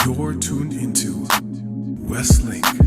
You're tuned into WestLINK.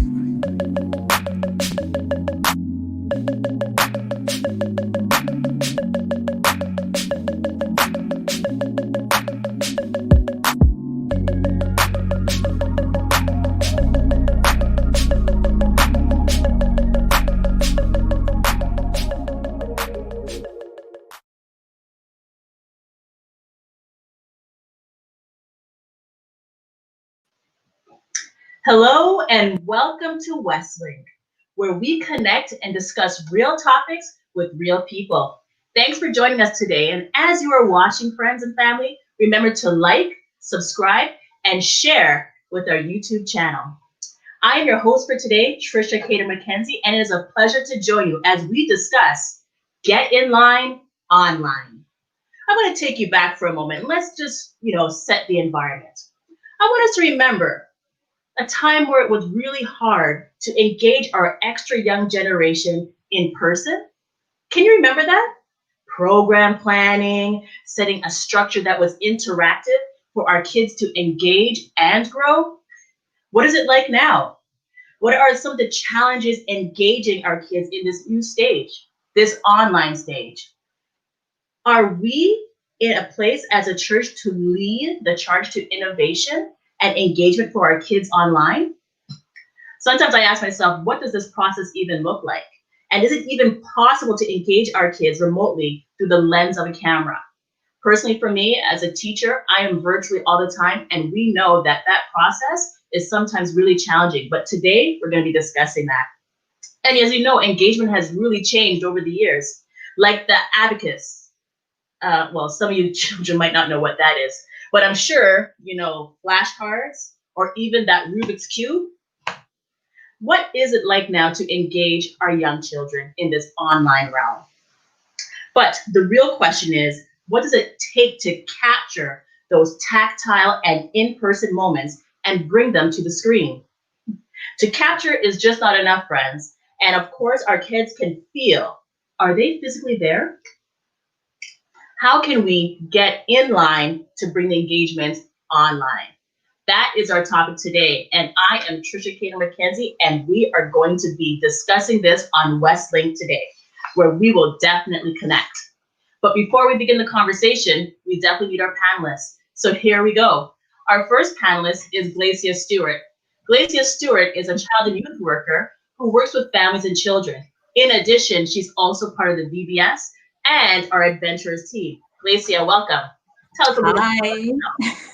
Hello and welcome to WestLINK, where we connect and discuss real topics with real people. Thanks for joining us today. And as you are watching, friends and family, remember to like, subscribe, and share with our YouTube channel. I am your host for today, Trisha Cater-McKenzie, and it is a pleasure to join you as we discuss Get in Line Online. I'm going to take you back for a moment. Let's just, set the environment. I want us to remember a time where it was really hard to engage our extra young generation in person. Can you remember that? Program planning, setting a structure that was interactive for our kids to engage and grow. What is it like now? What are some of the challenges engaging our kids in this new stage, this online stage? Are we in a place as a church to lead the charge to innovation and engagement for our kids online? Sometimes I ask myself, what does this process even look like? And is it even possible to engage our kids remotely through the lens of a camera? Personally, for me, as a teacher, I am virtually all the time, and we know that that process is sometimes really challenging. But today, we're going to be discussing that. And as you know, engagement has really changed over the years, like the abacus. Some of you children might not know what that is, but I'm sure, flashcards or even that Rubik's Cube. What is it like now to engage our young children in this online realm? But the real question is, what does it take to capture those tactile and in-person moments and bring them to the screen? To capture is just not enough, friends. And of course, our kids can feel. Are they physically there? How can we get in line to bring the engagement online? That is our topic today. And I am Trisha Cater-McKenzie, and we are going to be discussing this on WestLINK today, where we will definitely connect. But before we begin the conversation, we definitely need our panelists. So here we go. Our first panelist is Glacia Stewart. Glacia Stewart is a child and youth worker who works with families and children. In addition, she's also part of the VBS and our adventurers team. Glacia, welcome. Tell us a little bit about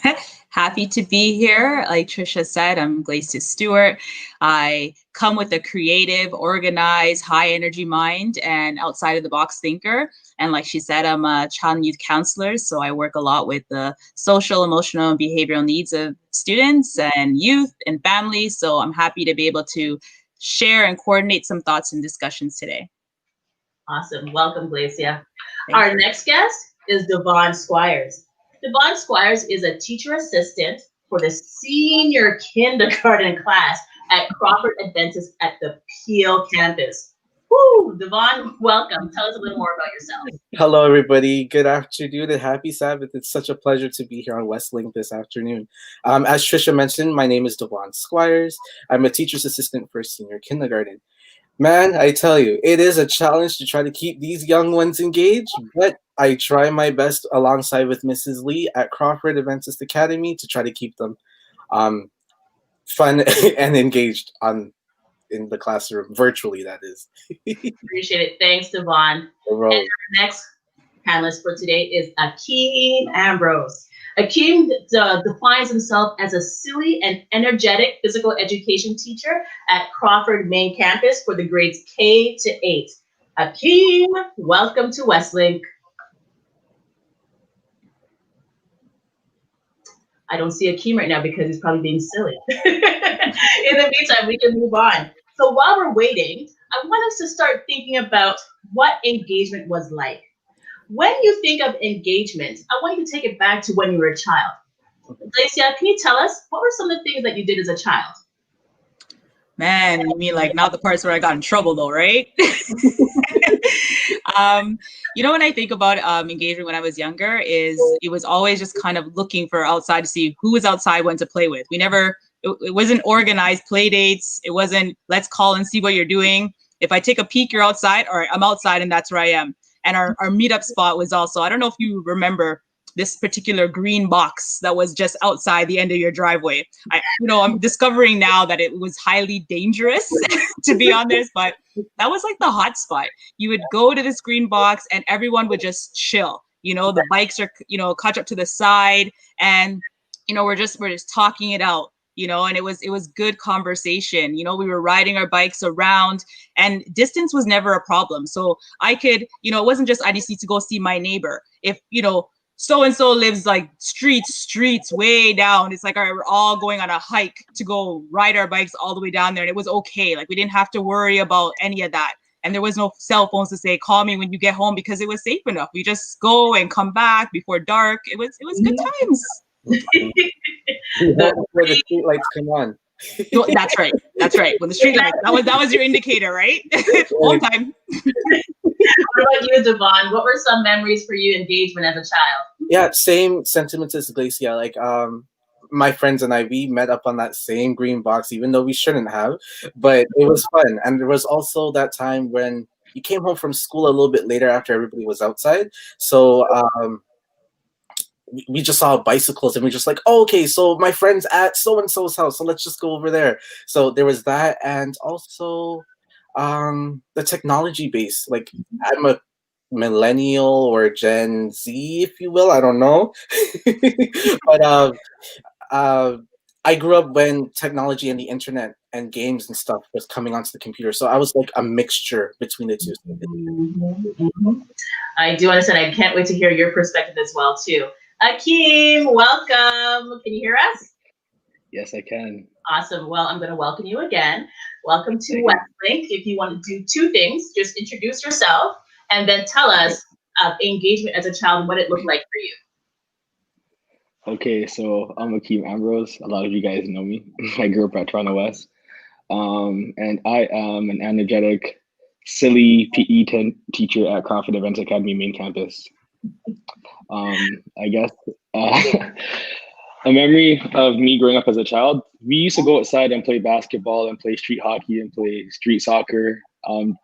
yourself. Happy to be here. Like Trisha said, I'm Glacia Stewart. I come with a creative, organized, high energy mind and outside of the box thinker. And like she said, I'm a child and youth counselor. So I work a lot with the social, emotional, and behavioral needs of students and youth and families. So I'm happy to be able to share and coordinate some thoughts and discussions today. Awesome. Welcome, Glacia. Our next guest is Devon Squires. Devon Squires is a teacher assistant for the senior kindergarten class at Crawford Adventist at the Peel campus. Woo! Devon, welcome. Tell us a little more about yourself. Hello, everybody. Good afternoon and happy Sabbath. It's such a pleasure to be here on WestLINK this afternoon. As Trisha mentioned, my name is Devon Squires. I'm a teacher's assistant for senior kindergarten. Man, I tell you, it is a challenge to try to keep these young ones engaged, but I try my best alongside with Mrs. Lee at Crawford Adventist Academy to try to keep them fun and engaged in the classroom, virtually, that is. Appreciate it. Thanks, Devon. And our next panelist for today is Akeem Ambrose. Akeem defines himself as a silly and energetic physical education teacher at Crawford main campus for the grades K to 8. Akeem, welcome to WestLINK. I don't see Akeem right now because he's probably being silly. In the meantime, we can move on. So while we're waiting, I want us to start thinking about what engagement was like. When you think of engagement, I want you to take it back to when you were a child. Glacia, can you tell us, what were some of the things that you did as a child? Man, you mean like not the parts where I got in trouble though, right? When I think about engagement when I was younger, is it was always just kind of looking for outside to see who was outside, when to play with. It wasn't organized play dates. It wasn't let's call and see what you're doing. If I take a peek, you're outside, or I'm outside and that's where I am. And our meetup spot was also, I don't know if you remember this particular green box that was just outside the end of your driveway. I'm discovering now that it was highly dangerous to be on this, but that was like the hot spot. You would go to this green box and everyone would just chill. The bikes are, caught up to the side, and, we're just talking it out, and it was good conversation. We were riding our bikes around, and distance was never a problem. So I could, it wasn't just I just need to go see my neighbor. If, so-and-so lives like streets way down. It's like, all right, we're all going on a hike to go ride our bikes all the way down there. And it was okay. Like, we didn't have to worry about any of that. And there was no cell phones to say, call me when you get home, because it was safe enough. We just go and come back before dark. It was good times. Where the street lights come on. That's right. When the street lights, that was your indicator, right? Home time. What about you, Devon? What were some memories for you engagement as a child? Yeah, same sentiments as Glacia. Like, my friends and we met up on that same green box, even though we shouldn't have, but it was fun. And there was also that time when you came home from school a little bit later after everybody was outside. So we just saw bicycles and we just like, oh, okay, so my friend's at so-and-so's house, so let's just go over there. So there was that. And also the technology base. Like, I'm a millennial or Gen Z, if you will, I don't know. But I grew up when technology and the internet and games and stuff was coming onto the computer. So I was like a mixture between the two. I do understand. I can't wait to hear your perspective as well, too. Akeem, welcome. Can you hear us? Yes, I can. Awesome. Well, I'm going to welcome you again. Welcome to WestLINK. If you want to do two things, just introduce yourself and then tell us engagement as a child and what it looked like for you. Okay, so I'm Akeem Ambrose. A lot of you guys know me. I grew up at Toronto West. And I am an energetic, silly PE teacher at Crawford Events Academy main campus. I guess a memory of me growing up as a child, we used to go outside and play basketball and play street hockey and play street soccer,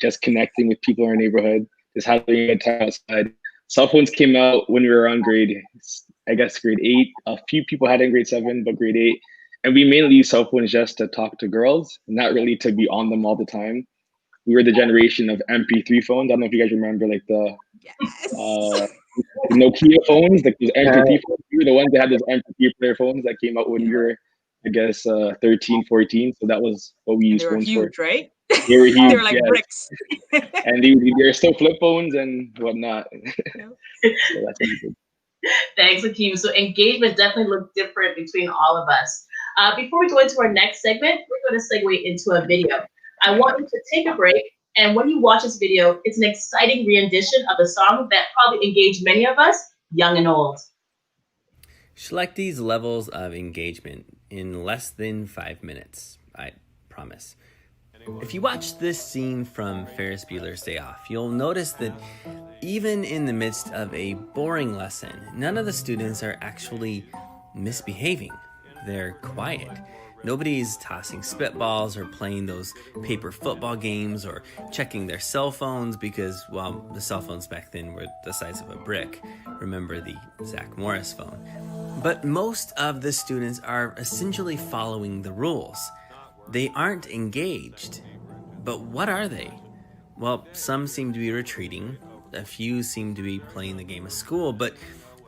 just connecting with people in our neighborhood, just having a good time outside. Cell phones came out when we were on grade 8. A few people had it in grade 7, but grade 8. And we mainly used cell phones just to talk to girls, not really to be on them all the time. We were the generation of MP3 phones. I don't know if you guys remember, like the Nokia phones, like those MP3 phones. We were the ones that had those MP3 player phones that came out when we were, I guess, 13, 14. So that was what we used phones huge, for. Right? They were huge. They were like bricks. And they're still flip phones and whatnot. So that's easy. Thanks, Akeem. So engagement definitely looked different between all of us. Before we go into our next segment, we're going to segue into a video. I want you to take a break, and when you watch this video, it's an exciting rendition of a song that probably engaged many of us, young and old. Select these levels of engagement in less than 5 minutes, I promise. If you watch this scene from Ferris Bueller's Day Off, you'll notice that even in the midst of a boring lesson, none of the students are actually misbehaving. They're quiet. Nobody's tossing spitballs or playing those paper football games or checking their cell phones because, well, the cell phones back then were the size of a brick. Remember the Zach Morris phone. But most of the students are essentially following the rules. They aren't engaged. But what are they? Well, some seem to be retreating. A few seem to be playing the game of school, but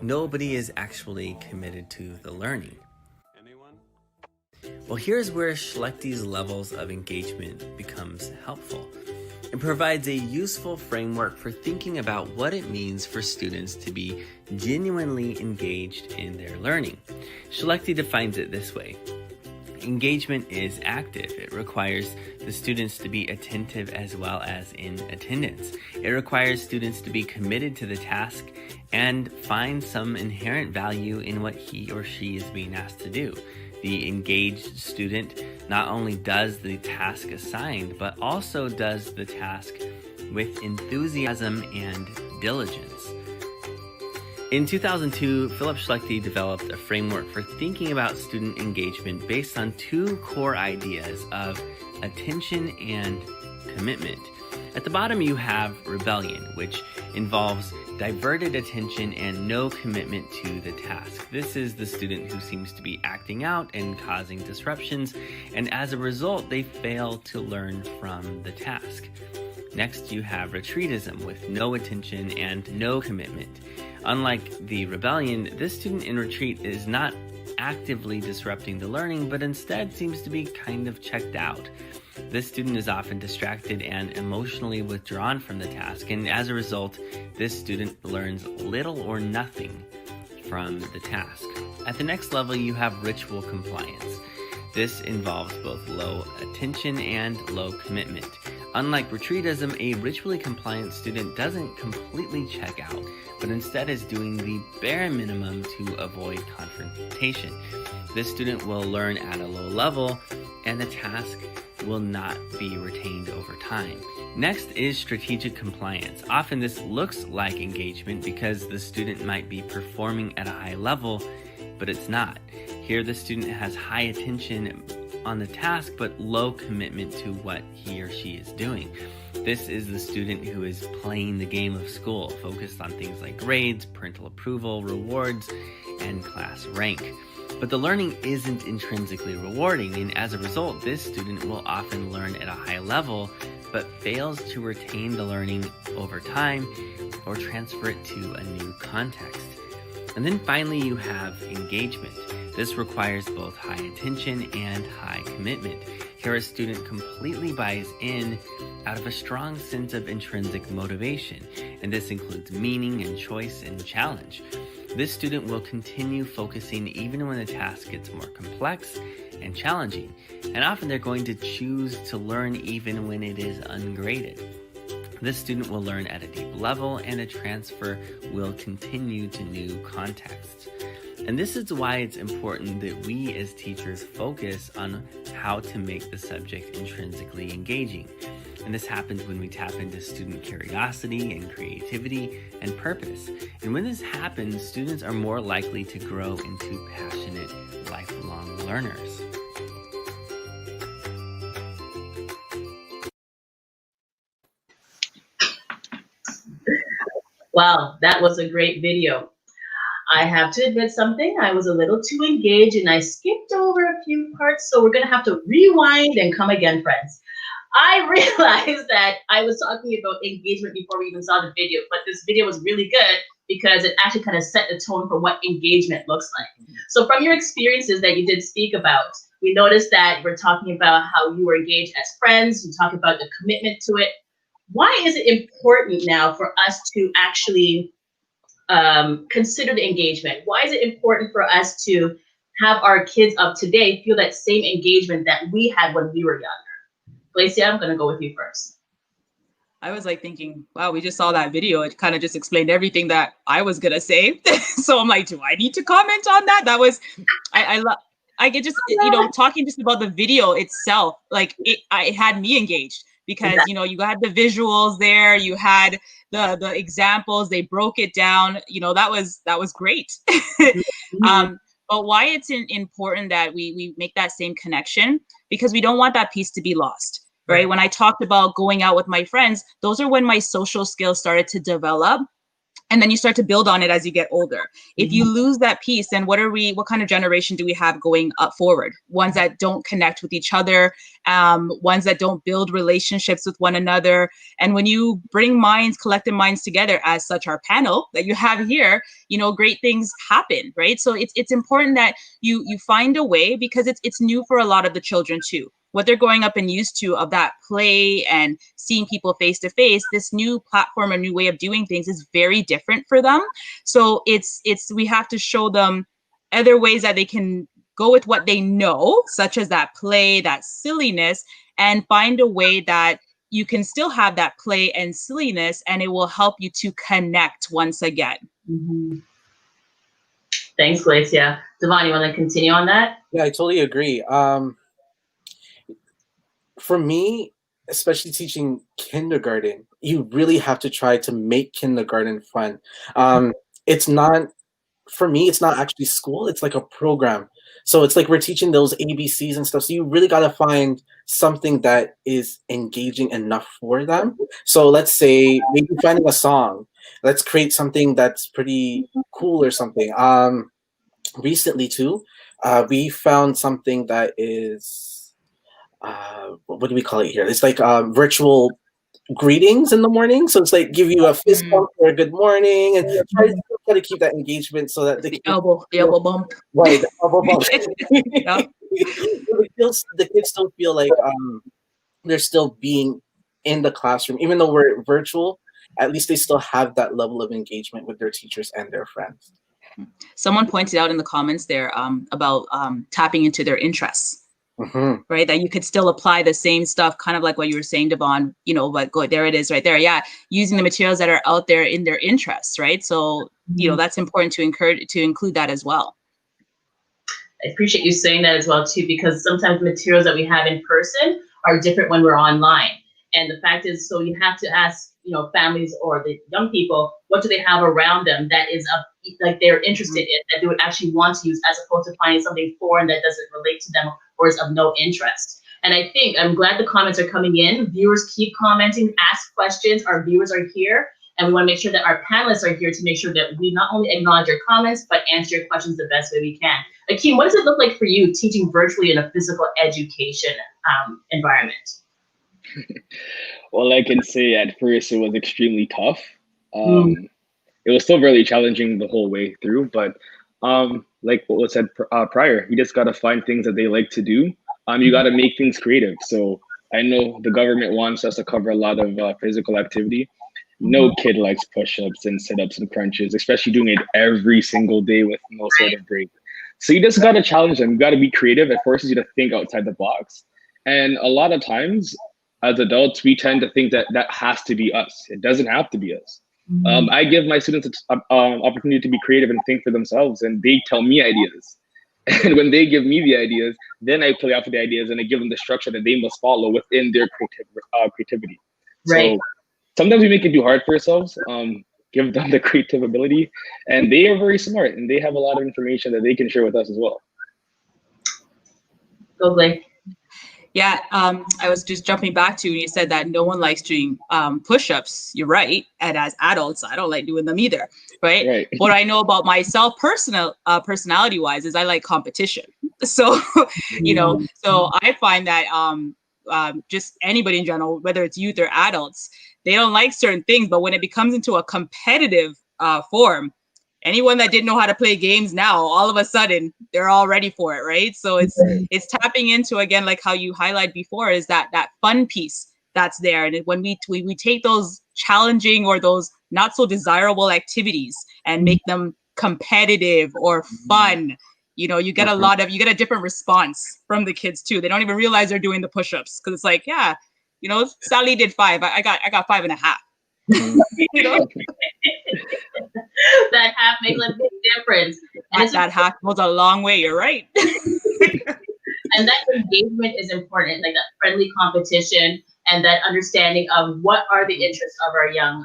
nobody is actually committed to the learning. Well, here's where Schlechty's levels of engagement becomes helpful. It provides a useful framework for thinking about what it means for students to be genuinely engaged in their learning. Schlechty defines it this way. Engagement is active. It requires the students to be attentive as well as in attendance. It requires students to be committed to the task and find some inherent value in what he or she is being asked to do. The engaged student not only does the task assigned, but also does the task with enthusiasm and diligence. In 2002, Philip Schlechte developed a framework for thinking about student engagement based on two core ideas of attention and commitment. At the bottom, you have rebellion, which involves diverted attention and no commitment to the task. This is the student who seems to be acting out and causing disruptions, and as a result, they fail to learn from the task. Next, you have retreatism with no attention and no commitment. Unlike the rebellion, this student in retreat is not actively disrupting the learning, but instead seems to be kind of checked out. This student is often distracted and emotionally withdrawn from the task, and as a result, this student learns little or nothing from the task. At the next level, you have ritual compliance. This involves both low attention and low commitment. Unlike retreatism, a ritually compliant student doesn't completely check out, but instead is doing the bare minimum to avoid confrontation. This student will learn at a low level, and the task will not be retained over time. Next is strategic compliance. Often this looks like engagement because the student might be performing at a high level, but it's not. Here the student has high attention on the task, but low commitment to what he or she is doing. This is the student who is playing the game of school, focused on things like grades, parental approval, rewards, and class rank. But the learning isn't intrinsically rewarding, and as a result, this student will often learn at a high level, but fails to retain the learning over time or transfer it to a new context. And then finally, you have engagement. This requires both high attention and high commitment. Here, a student completely buys in out of a strong sense of intrinsic motivation, and this includes meaning and choice and challenge. This student will continue focusing even when the task gets more complex and challenging, and often they're going to choose to learn even when it is ungraded. This student will learn at a deep level, and the transfer will continue to new contexts. And this is why it's important that we as teachers focus on how to make the subject intrinsically engaging. And this happens when we tap into student curiosity and creativity and purpose. And when this happens, students are more likely to grow into passionate, lifelong learners. Wow, that was a great video. I have to admit something. I was a little too engaged and I skipped over a few parts, so we're going to have to rewind and come again, friends. I realized that I was talking about engagement before we even saw the video, but this video was really good because it actually kind of set the tone for what engagement looks like. So from your experiences that you did speak about, we noticed that we're talking about how you were engaged as friends. You talk about the commitment to it. Why is it important now for us to actually consider the engagement? Why is it important for us to have our kids of today feel that same engagement that we had when we were younger? Glacia, I'm going to go with you first. I was like thinking, wow, we just saw that video. It kind of just explained everything that I was going to say. So I'm like, do I need to comment on that? That was, I get just, talking just about the video itself, like it had me engaged because, Exactly. You had the visuals there, you had the examples, they broke it down, that was great. Mm-hmm. But why it's important that we make that same connection, because we don't want that piece to be lost. Right. When I talked about going out with my friends, those are when my social skills started to develop. And then you start to build on it as you get older. If you lose that piece, then what kind of generation do we have going up forward? Ones that don't connect with each other, ones that don't build relationships with one another. And when you bring collective minds together, as such our panel that you have here, great things happen, right? So it's important that you find a way, because it's new for a lot of the children too. What they're growing up and used to of that play and seeing people face to face, this new platform, a new way of doing things is very different for them. So we have to show them other ways that they can go with what they know, such as that play, that silliness, and find a way that you can still have that play and silliness, and it will help you to connect once again. Mm-hmm. Thanks, Glacia. Devon, you want to continue on that? Yeah, I totally agree. For me, especially teaching kindergarten, you really have to try to make kindergarten fun. It's not, for me, it's not actually school, it's like a program. So it's like we're teaching those ABCs and stuff. So you really got to find something that is engaging enough for them. So let's say maybe finding a song. Let's create something that's pretty cool or something. Recently too, we found something that is what do we call it here? It's like virtual greetings in the morning. So it's like give you a fist bump or a good morning, and try to keep that engagement so that The elbow bump. right, the elbow bump. Yeah. The kids still feel like they're still being in the classroom, even though we're virtual. At least they still have that level of engagement with their teachers and their friends. Someone pointed out in the comments there about tapping into their interests. Mm-hmm. Right, that you could still apply the same stuff, kind of like what you were saying, Devon, but go, there it is right there. Yeah, using the materials that are out there in their interests, right? So, that's important to include that as well. I appreciate you saying that as well too, because sometimes materials that we have in person are different when we're online. And the fact is, so you have to ask, families or the young people, what do they have around them that is like they're interested in, that they would actually want to use, as opposed to finding something foreign that doesn't relate to them or is of no interest. And I think I'm glad the comments are coming in. Viewers keep commenting, ask questions. Our viewers are here. And we want to make sure that our panelists are here to make sure that we not only acknowledge your comments, but answer your questions the best way we can. Akeem, what does it look like for you teaching virtually in a physical education environment? Well, I can say at first it was extremely tough. It was still really challenging the whole way through, but like what was said prior, you just got to find things that they like to do. You got to make things creative. So I know the government wants us to cover a lot of physical activity. No kid likes push-ups and sit-ups and crunches, especially doing it every single day with no sort of break. So you just got to challenge them. You got to be creative. It forces you to think outside the box. And a lot of times as adults, we tend to think that that has to be us. It doesn't have to be us. I give my students an opportunity to be creative and think for themselves, and they tell me ideas. And when they give me the ideas, then I play off of the ideas and I give them the structure that they must follow within their creativity. Right. So sometimes we make it too hard for ourselves, give them the creative ability, and they are very smart and they have a lot of information that they can share with us as well. Go, Blake. Yeah, I was just jumping back to when you said that no one likes doing push-ups. You're right. And as adults, I don't like doing them either. Right. What I know about myself personality-wise is I like competition. So, so I find that just anybody in general, whether it's youth or adults, they don't like certain things. But when it becomes into a competitive form, anyone that didn't know how to play games now, all of a sudden they're all ready for it, right? So it's tapping into, again, like how you highlighted before, is that fun piece that's there. And when we take those challenging or those not so desirable activities and make them competitive or fun, you get a different response from the kids too. They don't even realize they're doing the push-ups because it's like, yeah, Sally did 5. I got 5.5. That half makes a big difference. And that half goes a long way. You're right. And that engagement is important, like that friendly competition and that understanding of what are the interests of our young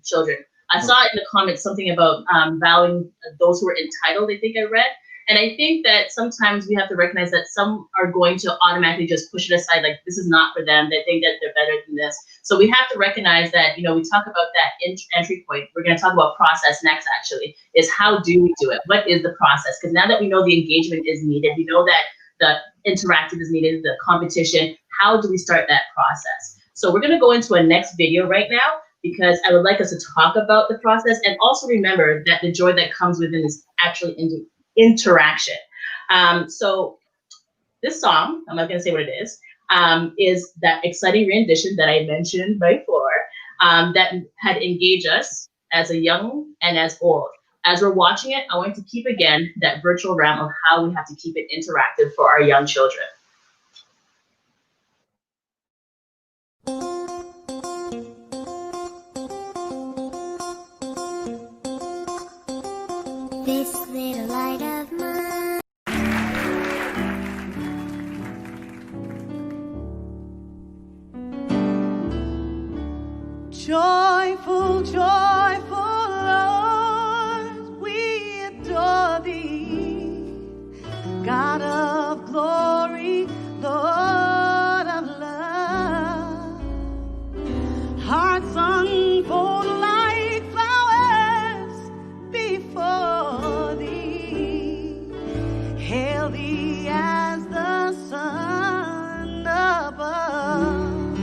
children. I saw in the comments something about valuing those who are entitled, I think I read. And I think that sometimes we have to recognize that some are going to automatically just push it aside, like this is not for them. They think that they're better than this. So we have to recognize that, we talk about that entry point. We're going to talk about process next, actually, is how do we do it? What is the process? Because now that we know the engagement is needed, we know that the interactive is needed, the competition, how do we start that process? So we're going to go into a next video right now, because I would like us to talk about the process and also remember that the joy that comes within is actually interaction. So this song, I'm not going to say what it is that exciting rendition that I mentioned before that had engaged us as a young and as old. As we're watching it, I want to keep again that virtual realm of how we have to keep it interactive for our young children. This little light heart of mine. Joyful, joyful Lord, we adore thee, God of glory, Lord of love. Hearts unfold like flowers before thee, hail thee as the sun above.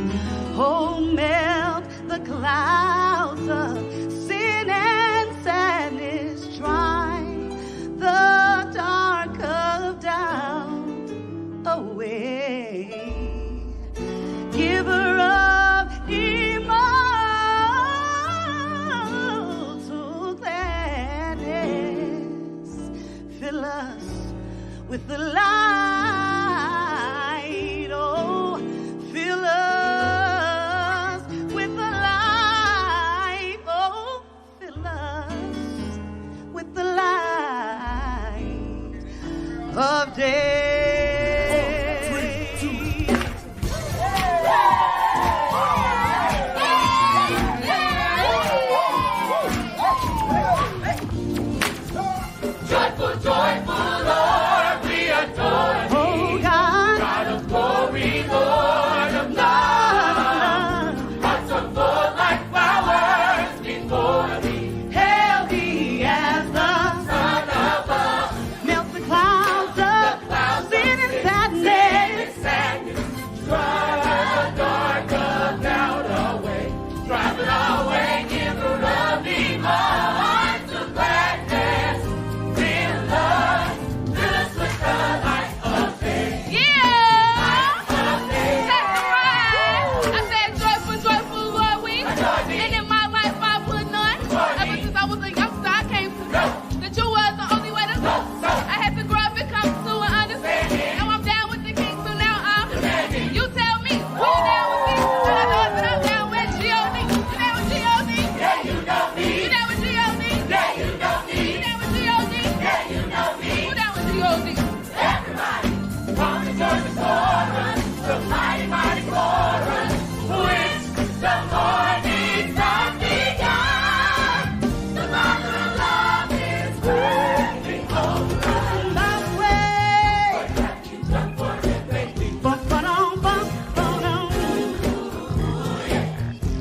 Oh, melt the clouds of sin and sadness, dry the dark of doubt away. Giver of immortal gladness, fill us with the light. Oh, fill us with the light. Oh, fill us with the light of day. Joyful, joyful Lord, we adore thee. Oh, God, God of glory, Lord of love. Hearts unfold like flowers before thee. hail thee as the Son above, melt the clouds of sin and sadness. sadness, drive the dark of doubt away. Drive it away, giver of thee, hearts of gladness. Fill us with the light of day. Yeah! Of day. That's right! I said joyful, joyful Lord, we. And in my life I put none. Ever since I was a youngster, I came to know that you was the only way to go. I had to grow up and come to an understanding. Now I'm down with the king, so now I'm demanding. You tell me, who you down with me? And I know that I'm down with G.O.D. You down with G.O.D.? Yeah, you know me. You down with G.O.D.? Yeah, you know me. You down with G.O.D.? Yeah, you know me. Who down with G.O.D.? Everybody, come and join the chorus, the mighty, mighty chorus, which the morning sun begun. The Father of love is working over us. My way. Have you done for him lately? Ba-ba-dum-bum, ba-dum.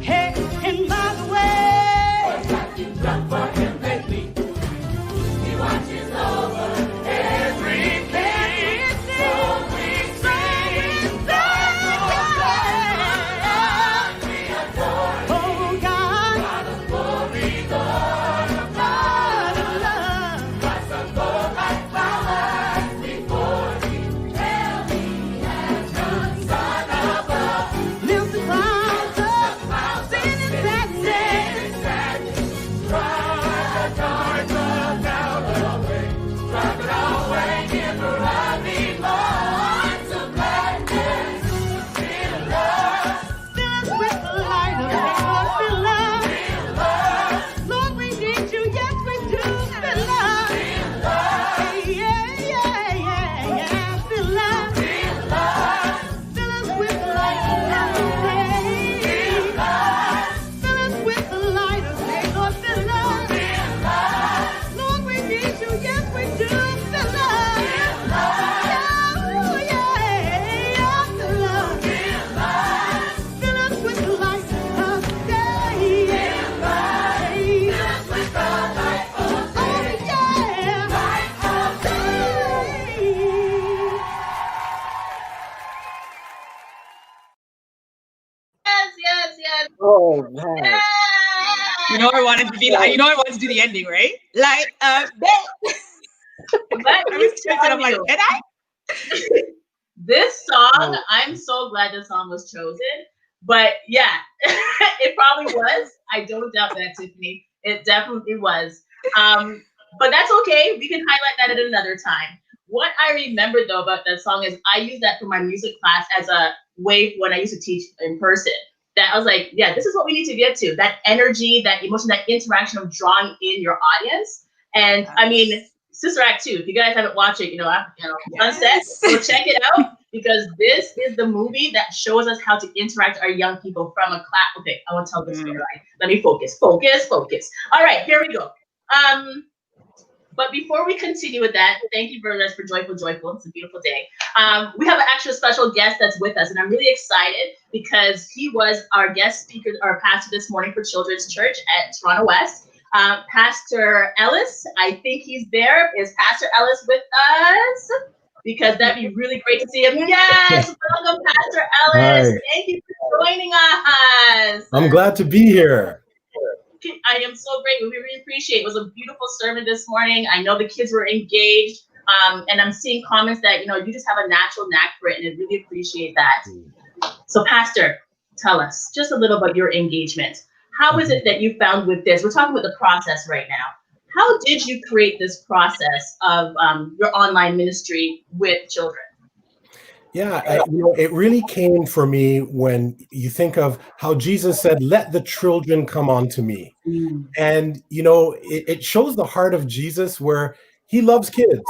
Hey, in my way. Have you done for him lately? He watches over everything. So we sing, we adore Oh, God, God of glory, Lord of God of love. Hearts unfold like flowers before thee. Hail thee as the sun above. Melt the clouds of sin and sadness. Drive the dark of doubt away. Drive it away, giver of thee, hearts of gladness. Fill us, Fill us with the light of God. Fill us. Lord, we need you. Yes, we do. Fill us. Yeah, yeah, yeah, yeah. Fill us. Fill us with the light of God. Fill us with the light of day. Lord, fill us. Lord, we need you. Yes, we do. Fill us. Oh, yeah, yeah. Fill us. Fill us with the light of day. fill us with the light of Oh, yeah. light of Yes, yes, yes. Oh man. Yeah. You know I wanted to be like, you know I wanted to do the ending, right? Like, Let I me was tempted. tell I'm like, you, did I? this song, Oh. I'm so glad this song was chosen. But yeah, it probably was. I don't doubt that, Tiffany. It definitely was. But that's okay. We can highlight that at another time. What I remember though about that song is I used that for my music class as a way when I used to teach in person. That I was like, yeah, this is what we need to get to. That energy, that emotion, that interaction of drawing in your audience. And I mean, Sister Act 2. If you guys haven't watched it, Sunset, go check it out because this is the movie that shows us how to interact our young people from a class. Okay, I want to tell this story. Let me focus. All right, here we go. But before we continue with that, thank you very much for Joyful. It's a beautiful day. We have an actual special guest that's with us, and I'm really excited because he was our guest speaker, our pastor this morning for Children's Church at Toronto West. Pastor Ellis, I think he's there. Is Pastor Ellis with us? Because that'd be really great to see him. Yes, welcome, Pastor Ellis. Hi. Thank you for joining us. I'm glad to be here. I am so grateful. We really appreciate it. It was a beautiful sermon this morning. I know the kids were engaged. And I'm seeing comments that, you just have a natural knack for it, and I really appreciate that. So, Pastor, tell us just a little about your engagement. How is it that you found with this? We're talking about the process right now. How did you create this process of your online ministry with children? Yeah, it really came for me when you think of how Jesus said, "Let the children come unto me." And it shows the heart of Jesus where he loves kids.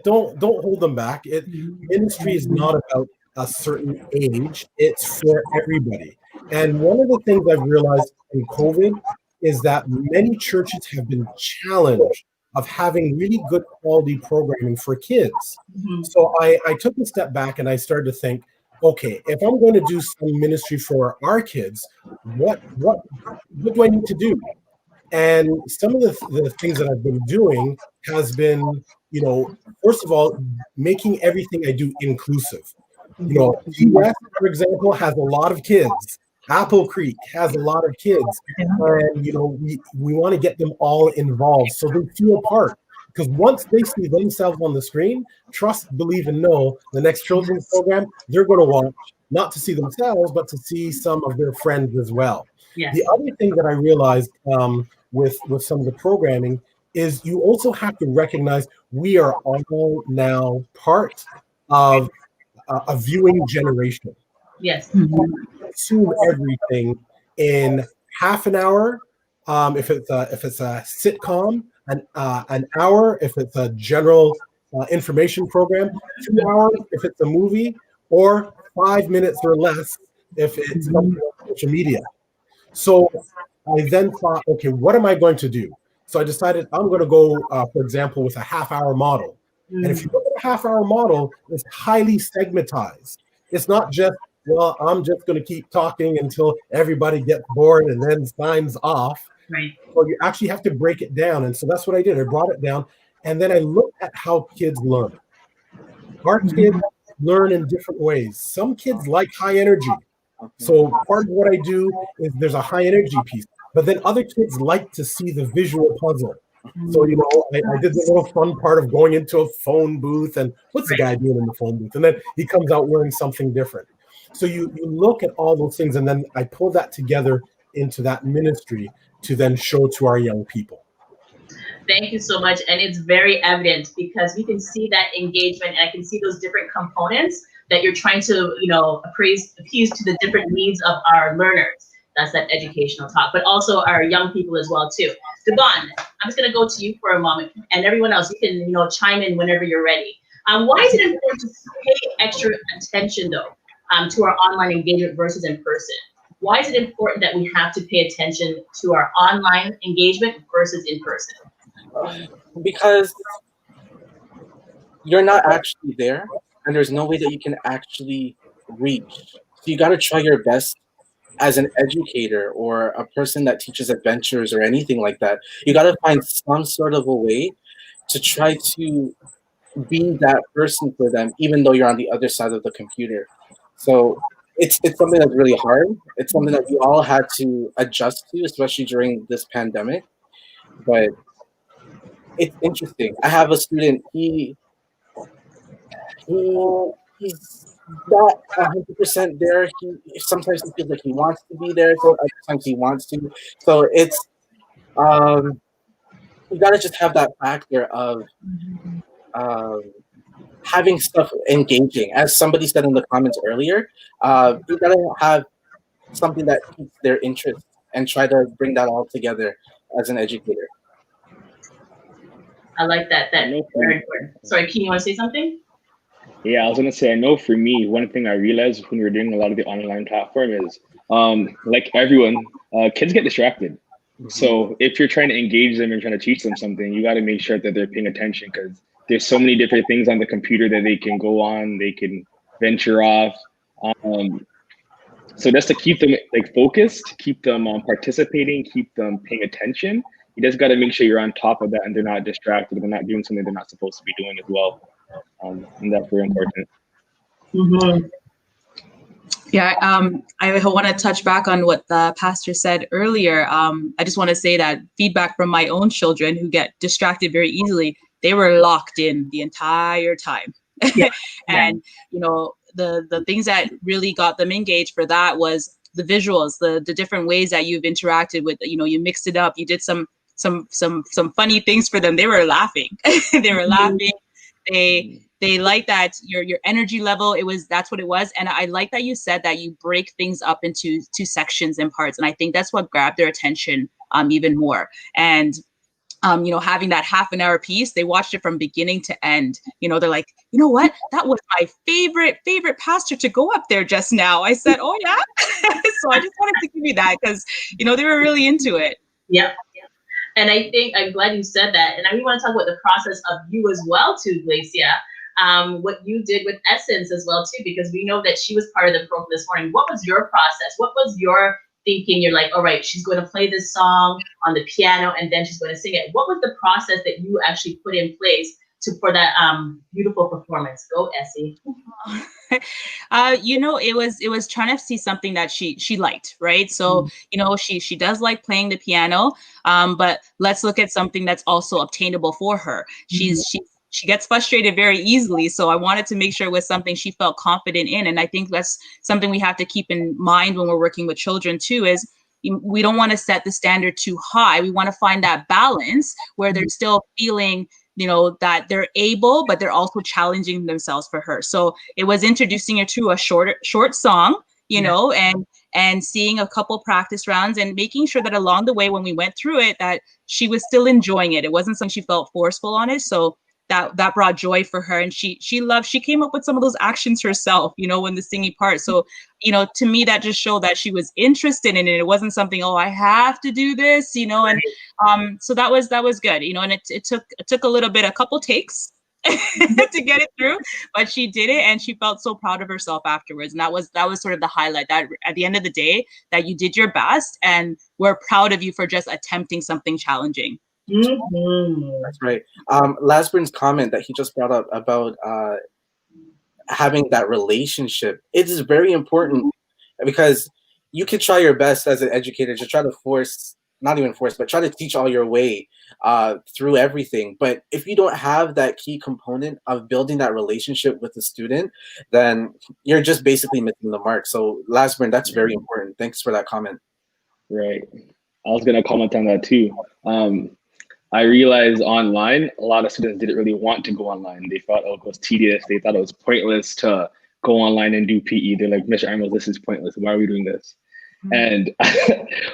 Don't hold them back. Ministry is not about a certain age. It's for everybody. And one of the things I've realized in COVID is that many churches have been challenged of having really good quality programming for kids. So I took a step back and I started to think, okay, if I'm going to do some ministry for our kids, what do I need to do? And some of the things that I've been doing has been, first of all, making everything I do inclusive. West, for example, has a lot of kids. Apple Creek has a lot of kids, and we want to get them all involved so they feel part. Because once they see themselves on the screen, trust, believe, and know the next children's program, they're going to watch not to see themselves, but to see some of their friends as well. Yes. The other thing that I realized with some of the programming is you also have to recognize we are all now part of a viewing generation. Yes. Consume everything in half an hour. If it's a sitcom, an hour if it's a general information program, 2 hours if it's a movie, or 5 minutes or less if it's social media. So I then thought, okay, what am I going to do? So I decided I'm going to go, for example, with a half-hour model. And if you look at a half-hour model, it's highly segmentized. It's not just, well, I'm just going to keep talking until everybody gets bored and then signs off. Right. So you actually have to break it down. And so that's what I did. I brought it down. And then I looked at how kids learn. Our kids learn in different ways. Some kids like high energy. So part of what I do is there's a high energy piece. But then other kids like to see the visual puzzle. So, I did the little fun part of going into a phone booth and what's the guy doing in the phone booth? And then he comes out wearing something different. So you look at all those things, and then I pull that together into that ministry to then show to our young people. Thank you so much. And it's very evident because we can see that engagement, and I can see those different components that you're trying to, appease to the different needs of our learners. That's that educational talk, but also our young people as well too. Devon, I'm just going to go to you for a moment, and everyone else, you can, chime in whenever you're ready. Why is it important to pay extra attention though to our online engagement versus in person? Why is it important that we have to pay attention to our online engagement versus in person? Because you're not actually there, and there's no way that you can actually reach. So you got to try your best as an educator or a person that teaches adventures or anything like that. You got to find some sort of a way to try to be that person for them, even though you're on the other side of the computer. So it's something that's really hard. It's something that we all had to adjust to, especially during this pandemic. But it's interesting. I have a student. He's not 100% there. Sometimes he feels like he wants to be there, so other times he wants to. So it's you gotta just have that factor of having stuff engaging. As somebody said in the comments earlier, you gotta have something that piques their interest and try to bring that all together as an educator. I like that. I That's know very important. Sorry, Keen, you want to say something? Yeah, I was gonna say, I know for me, one thing I realized when we were doing a lot of the online platform is, like everyone, kids get distracted. So if you're trying to engage them and trying to teach them something, you got to make sure that they're paying attention because there's so many different things on the computer that they can go on, they can venture off. Um, so just to keep them like focused, keep them participating, keep them paying attention. You just got to make sure you're on top of that and they're not distracted. They're not doing something they're not supposed to be doing as well. And that's very important. Mm-hmm. Yeah, I want to touch back on what the pastor said earlier. I just want to say that feedback from my own children who get distracted very easily, they were locked in the entire time. Yeah. And, you know, the things that really got them engaged for that was the visuals, the different ways that you've interacted with, you know, you mixed it up, you did some funny things for them. They were laughing. They were laughing. They like that your energy level, that's what it was. And I like that you said that you break things up into two sections and parts. And I think that's what grabbed their attention even more. And you know, having that half an hour piece, they watched it from beginning to end. You know, they're like, you know what? That was my favorite pastor to go up there just now. I said, oh yeah. So I just wanted to give you that because, you know, they were really into it. Yep. And I think I'm glad you said that. And I really want to talk about the process of you as well too, Glacia. What you did with Essence as well too, because we know that she was part of the program this morning. What was your process? What was your thinking? You're like, all right, she's going to play this song on the piano and then she's going to sing it. What was the process that you actually put in place for that beautiful performance? Go, Essie. You know, it was trying to see something that she liked, right? So, you know, she does like playing the piano, but let's look at something that's also obtainable for her. She gets frustrated very easily. So I wanted to make sure it was something she felt confident in. And I think that's something we have to keep in mind when we're working with children too, is we don't want to set the standard too high. We want to find that balance where they're still feeling, you know, that they're able, but they're also challenging themselves for her. So it was introducing her to a short song, you know, and seeing a couple practice rounds and making sure that along the way when we went through it, that she was still enjoying it. It wasn't something she felt forceful on it. So that brought joy for her. And she came up with some of those actions herself, you know, when the singing part. So, you know, to me, that just showed that she was interested in it. It wasn't something, oh, I have to do this, you know, and so that was good, you know, and it took a couple takes to get it through, but she did it and she felt so proud of herself afterwards. And that was sort of the highlight, that at the end of the day, that you did your best and we're proud of you for just attempting something challenging. That's right. Lasburn's comment that he just brought up about having that relationship, it is very important because you can try your best as an educator to try to try to teach all your way through everything. But if you don't have that key component of building that relationship with the student, then you're just basically missing the mark. So Lasburn, that's very important. Thanks for that comment. Right. I was going to comment on that too. I realized online, a lot of students didn't really want to go online. They thought it was tedious. They thought it was pointless to go online and do PE. They're like, Mr. Amos, this is pointless. Why are we doing this? And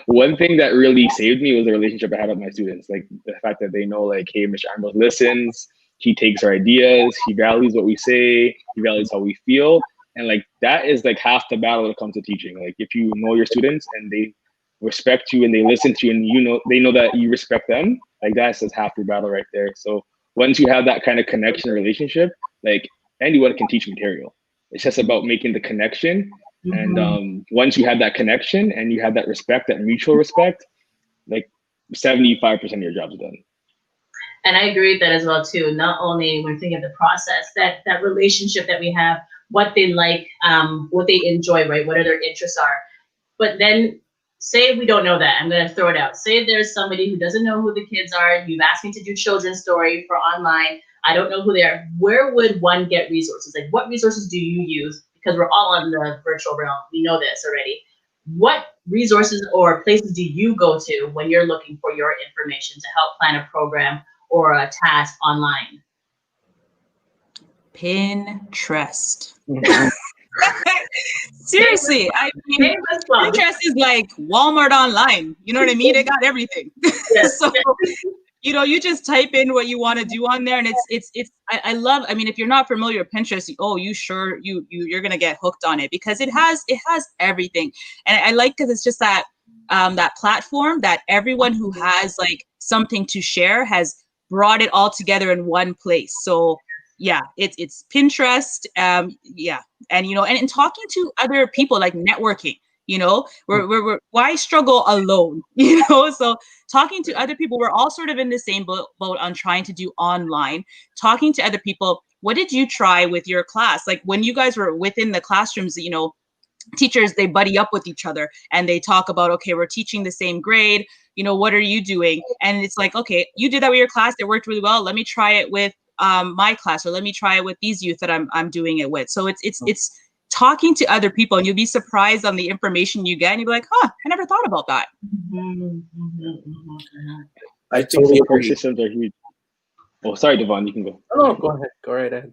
one thing that really saved me was the relationship I had with my students. Like the fact that they know, like, hey, Mr. Amos listens. He takes our ideas. He values what we say. He values how we feel. And like, that is like half the battle when it comes to teaching. Like if you know your students and they respect you and they listen to you and you know, they know that you respect them, like that's just half your battle right there. So once you have that kind of connection relationship, like anyone can teach material. It's just about making the connection. And once you have that connection and you have that respect, that mutual respect, like 75% of your job's done. And I agree with that as well too. Not only when thinking of the process, that relationship that we have, what they like, what they enjoy, right? What their interests are. But then say we don't know that, I'm going to throw it out. Say there's somebody who doesn't know who the kids are. You've asked me to do children's story for online. I don't know who they are. Where would one get resources? Like what resources do you use? Because we're all in the virtual realm. We know this already. What resources or places do you go to when you're looking for your information to help plan a program or a task online? Pinterest. Seriously, I mean, Pinterest is like Walmart online. You know what I mean? They got everything. Yes. So you just type in what you want to do on there, and I love. I mean, if you're not familiar with Pinterest, you're gonna get hooked on it because it has everything, and I like because it's just that platform that everyone who has like something to share has brought it all together in one place. So yeah, it's Pinterest. Yeah, and and talking to other people, like networking. We're why struggle alone? So talking to other people, we're all sort of in the same boat on trying to do online. Talking to other people, what did you try with your class? Like when you guys were within the classrooms, teachers, they buddy up with each other and they talk about, okay, we're teaching the same grade, what are you doing? And it's like, okay, you did that with your class, it worked really well, let me try it with my class, or let me try it with these youth that I'm doing it with. So it's talking to other people, and you'll be surprised on the information you get, and you'll be like, I never thought about that. I think totally support agree. systems are huge. Oh, sorry, Devon, you can go. Oh, go ahead. Go right ahead.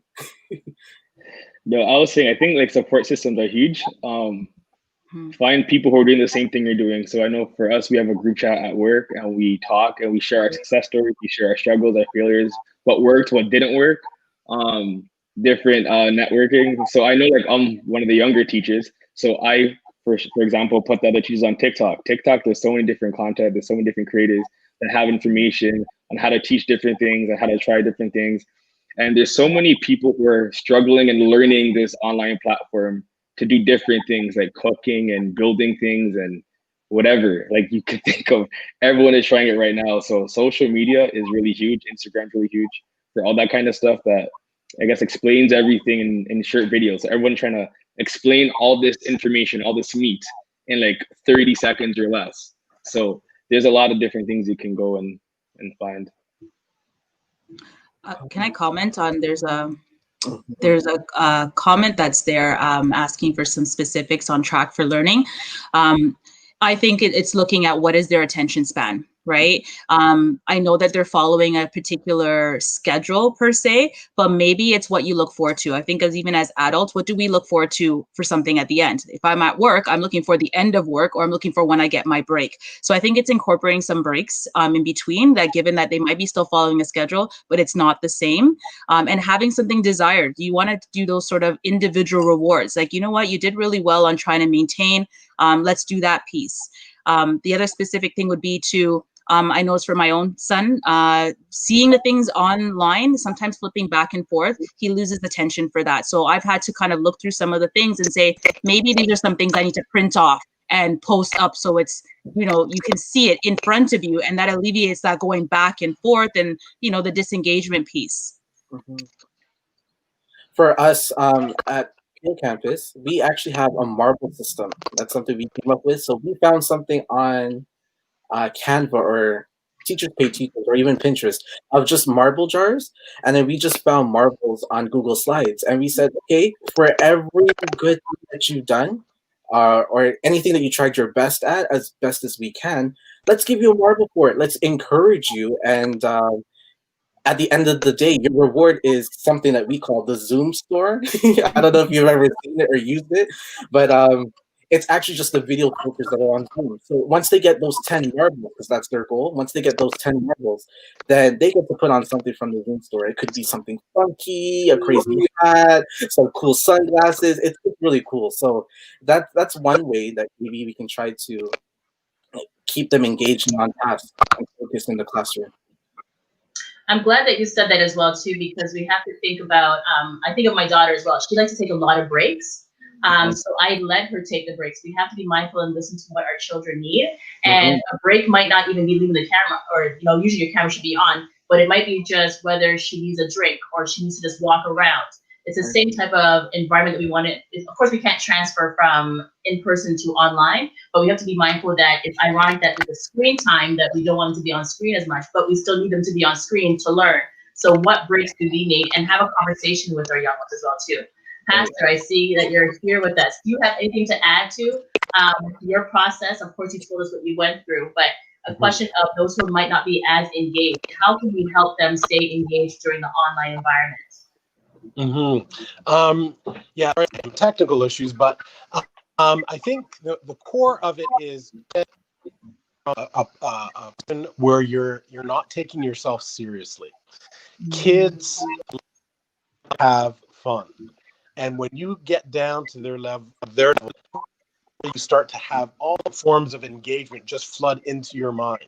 No, I was saying I think like support systems are huge. Find people who are doing the same thing you're doing. So I know for us, we have a group chat at work, and we talk and we share our success stories, we share our struggles, our failures, what worked, what didn't work, different networking. So I know like I'm one of the younger teachers. So I, for example, put the other teachers on TikTok. TikTok, there's so many different content, there's so many different creators that have information on how to teach different things and how to try different things. And there's so many people who are struggling and learning this online platform to do different things like cooking and building things and whatever. Like you could think of, everyone is trying it right now. So social media is really huge. Instagram's really huge for all that kind of stuff that I guess explains everything in short videos. So everyone's trying to explain all this information, all this meat in like 30 seconds or less. So there's a lot of different things you can go and find. Can I comment on, there's a comment that's there asking for some specifics on Track for Learning. I think it's looking at what is their attention span, right? I know that they're following a particular schedule per se, but maybe it's what you look forward to. I think even as adults, what do we look forward to for something at the end? If I'm at work, I'm looking for the end of work, or I'm looking for when I get my break. So I think it's incorporating some breaks in between, that given that they might be still following a schedule, but it's not the same. And having something desired. You want to do those sort of individual rewards. Like, you know what, you did really well on trying to maintain. Let's do that piece. The other specific thing would be to, I know it's for my own son, seeing the things online, sometimes flipping back and forth, he loses attention for that. So I've had to kind of look through some of the things and say, maybe these are some things I need to print off and post up, so it's, you can see it in front of you, and that alleviates that going back and forth and, the disengagement piece. For us at campus, we actually have a marble system. That's something we came up with. So we found something on Canva or Teachers Pay Teachers or even Pinterest of just marble jars. And then we just found marbles on Google Slides. And we said, okay, for every good thing that you've done or anything that you tried your best at, as best as we can, let's give you a marble for it. Let's encourage you. And at the end of the day, your reward is something that we call the Zoom store. I don't know if you've ever seen it or used it, but it's actually just the video filters that are on Zoom. So once they get those 10 marbles, because that's their goal, once they get those 10 marbles, then they get to put on something from the Zoom store. It could be something funky, a crazy hat, some cool sunglasses. It's really cool. So that's one way that maybe we can try to keep them engaged and on task and focused in the classroom. I'm glad that you said that as well too, because we have to think about, I think of my daughter as well. She likes to take a lot of breaks. So I let her take the breaks. We have to be mindful and listen to what our children need. And a break might not even be leaving the camera, or, usually your camera should be on, but it might be just whether she needs a drink or she needs to just walk around. It's the same type of environment that we want it. Of course, we can't transfer from in-person to online, but we have to be mindful that it's ironic that with the screen time that we don't want them to be on screen as much, but we still need them to be on screen to learn. So what breaks do we need? And have a conversation with our young ones as well too. Pastor, I see that you're here with us. Do you have anything to add to your process? Of course, you told us what you went through, but a question of those who might not be as engaged. How can we help them stay engaged during the online environment? Yeah, technical issues, but I think the core of it is where you're not taking yourself seriously. Kids have fun, and when you get down to their level, you start to have all forms of engagement just flood into your mind.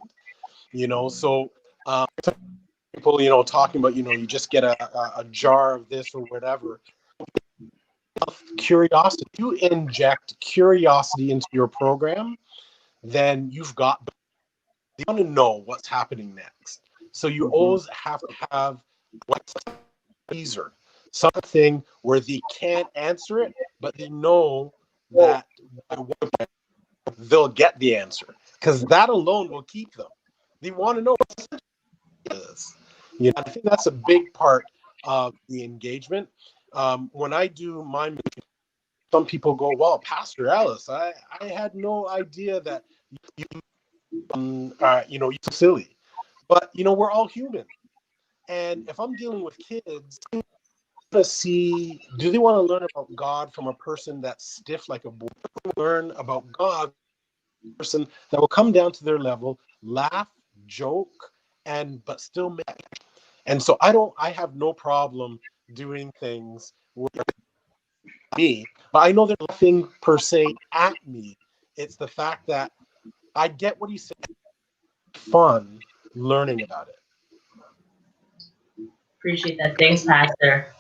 So people, talking about, you just get a jar of this or whatever. Curiosity. If you inject curiosity into your program, then you want to know what's happening next. So you always have to have what's a teaser, something where they can't answer it, but they know that they'll get the answer, because that alone will keep them. They want to know what it is. I think that's a big part of the engagement. When I do my meeting, some people go, "Well, Pastor Ellis, I had no idea that you're silly." But we're all human, and if I'm dealing with kids, I want to see, do they want to learn about God from a person that's stiff like a board? Learn about God, a person that will come down to their level, laugh, joke, but still make. And so I have no problem doing things with me, but I know they're laughing per se at me. It's the fact that I get what he said. Fun learning about it. Appreciate that. Thanks, Pastor.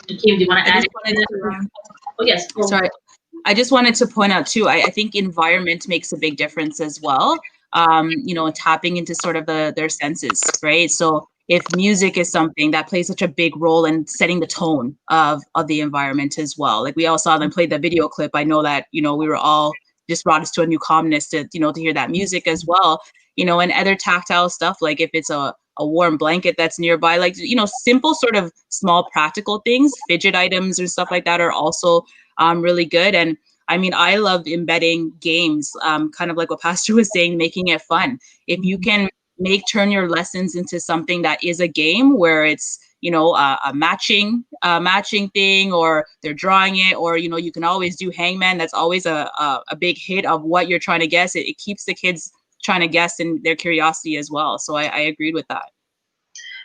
Kim, do you want to add? Oh, yes. Sorry. I just wanted to point out too, I think environment makes a big difference as well. Tapping into sort of their senses, right? So if music is something that plays such a big role in setting the tone of the environment as well. Like we all saw them play the video clip. I know that, we were all just brought us to a new calmness to hear that music as well, and other tactile stuff, like if it's a warm blanket that's nearby, like, simple sort of small practical things, fidget items and stuff like that are also really good. And I mean, I love embedding games, kind of like what Pastor was saying, making it fun. If you can turn your lessons into something that is a game where it's, a matching thing, or they're drawing it, or, you can always do hangman. That's always a big hit of what you're trying to guess. It keeps the kids trying to guess and their curiosity as well. So I agreed with that.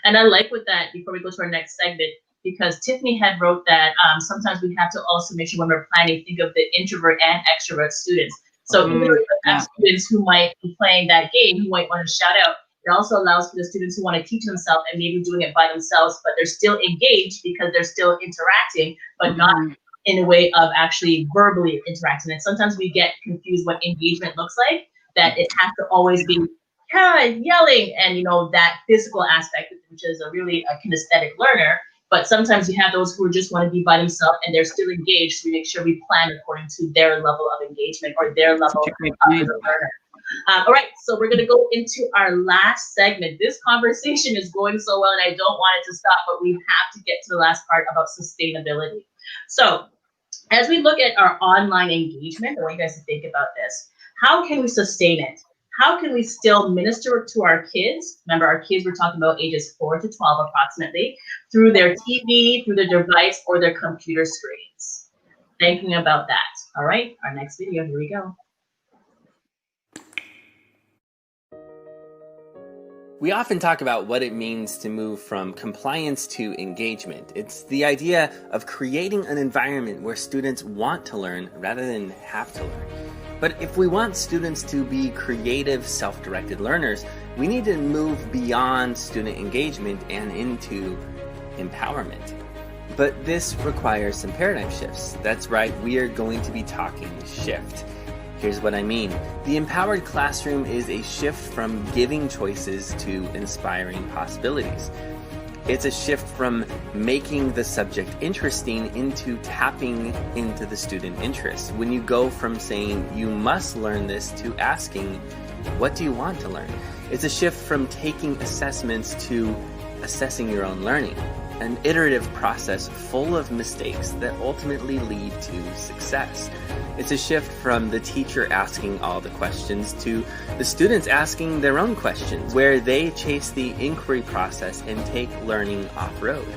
And I like with that, before we go to our next segment, because Tiffany had wrote that sometimes we have to also make sure when we're planning, think of the introvert and extrovert students. So even though you have students who might be playing that game, who might want to shout out, it also allows for the students who want to teach themselves and maybe doing it by themselves, but they're still engaged because they're still interacting, but not in a way of actually verbally interacting. And sometimes we get confused what engagement looks like, that it has to always be yelling and, that physical aspect, which is a really kinesthetic learner. But sometimes you have those who just want to be by themselves and they're still engaged. So we make sure we plan according to their level of engagement or their level of learner. All right, so we're going to go into our last segment. This conversation is going so well and I don't want it to stop, but we have to get to the last part about sustainability. So as we look at our online engagement, I want you guys to think about this. How can we sustain it? How can we still minister to our kids? Remember, our kids, we're talking about ages 4 to 12 approximately, through their TV, through their device, or their computer screens. Thinking about that. All right, our next video, here we go. We often talk about what it means to move from compliance to engagement. It's the idea of creating an environment where students want to learn rather than have to learn. But if we want students to be creative, self-directed learners, we need to move beyond student engagement and into empowerment. But this requires some paradigm shifts. That's right, we are going to be talking shift. Here's what I mean. The empowered classroom is a shift from giving choices to inspiring possibilities. It's a shift from making the subject interesting into tapping into the student interest. When you go from saying, you must learn this, to asking, what do you want to learn? It's a shift from taking assessments to assessing your own learning. An iterative process full of mistakes that ultimately lead to success. It's a shift from the teacher asking all the questions to the students asking their own questions, where they chase the inquiry process and take learning off-road.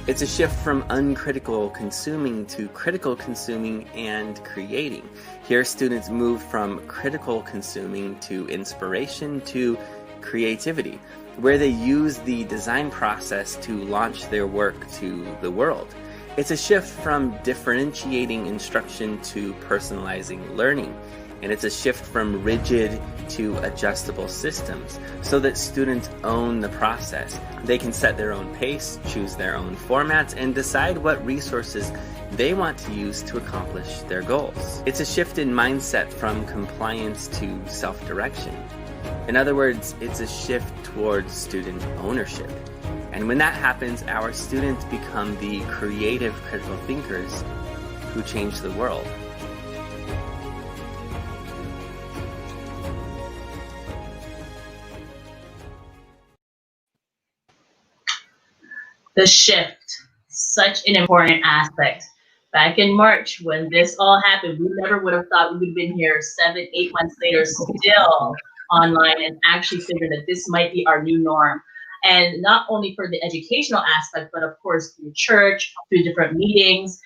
It's a shift from uncritical consuming to critical consuming and creating. Here, students move from critical consuming to inspiration to creativity, where they use the design process to launch their work to the world. It's a shift from differentiating instruction to personalizing learning. And it's a shift from rigid to adjustable systems so that students own the process. They can set their own pace, choose their own formats, and decide what resources they want to use to accomplish their goals. It's a shift in mindset from compliance to self-direction. In other words, it's a shift towards student ownership. And when that happens, our students become the creative critical thinkers who change the world. The shift, such an important aspect. Back in March, when this all happened, we never would have thought we would have been here 7, 8 months later, still online and actually figured that this might be our new norm. And not only for the educational aspect, but of course through church, through different meetings,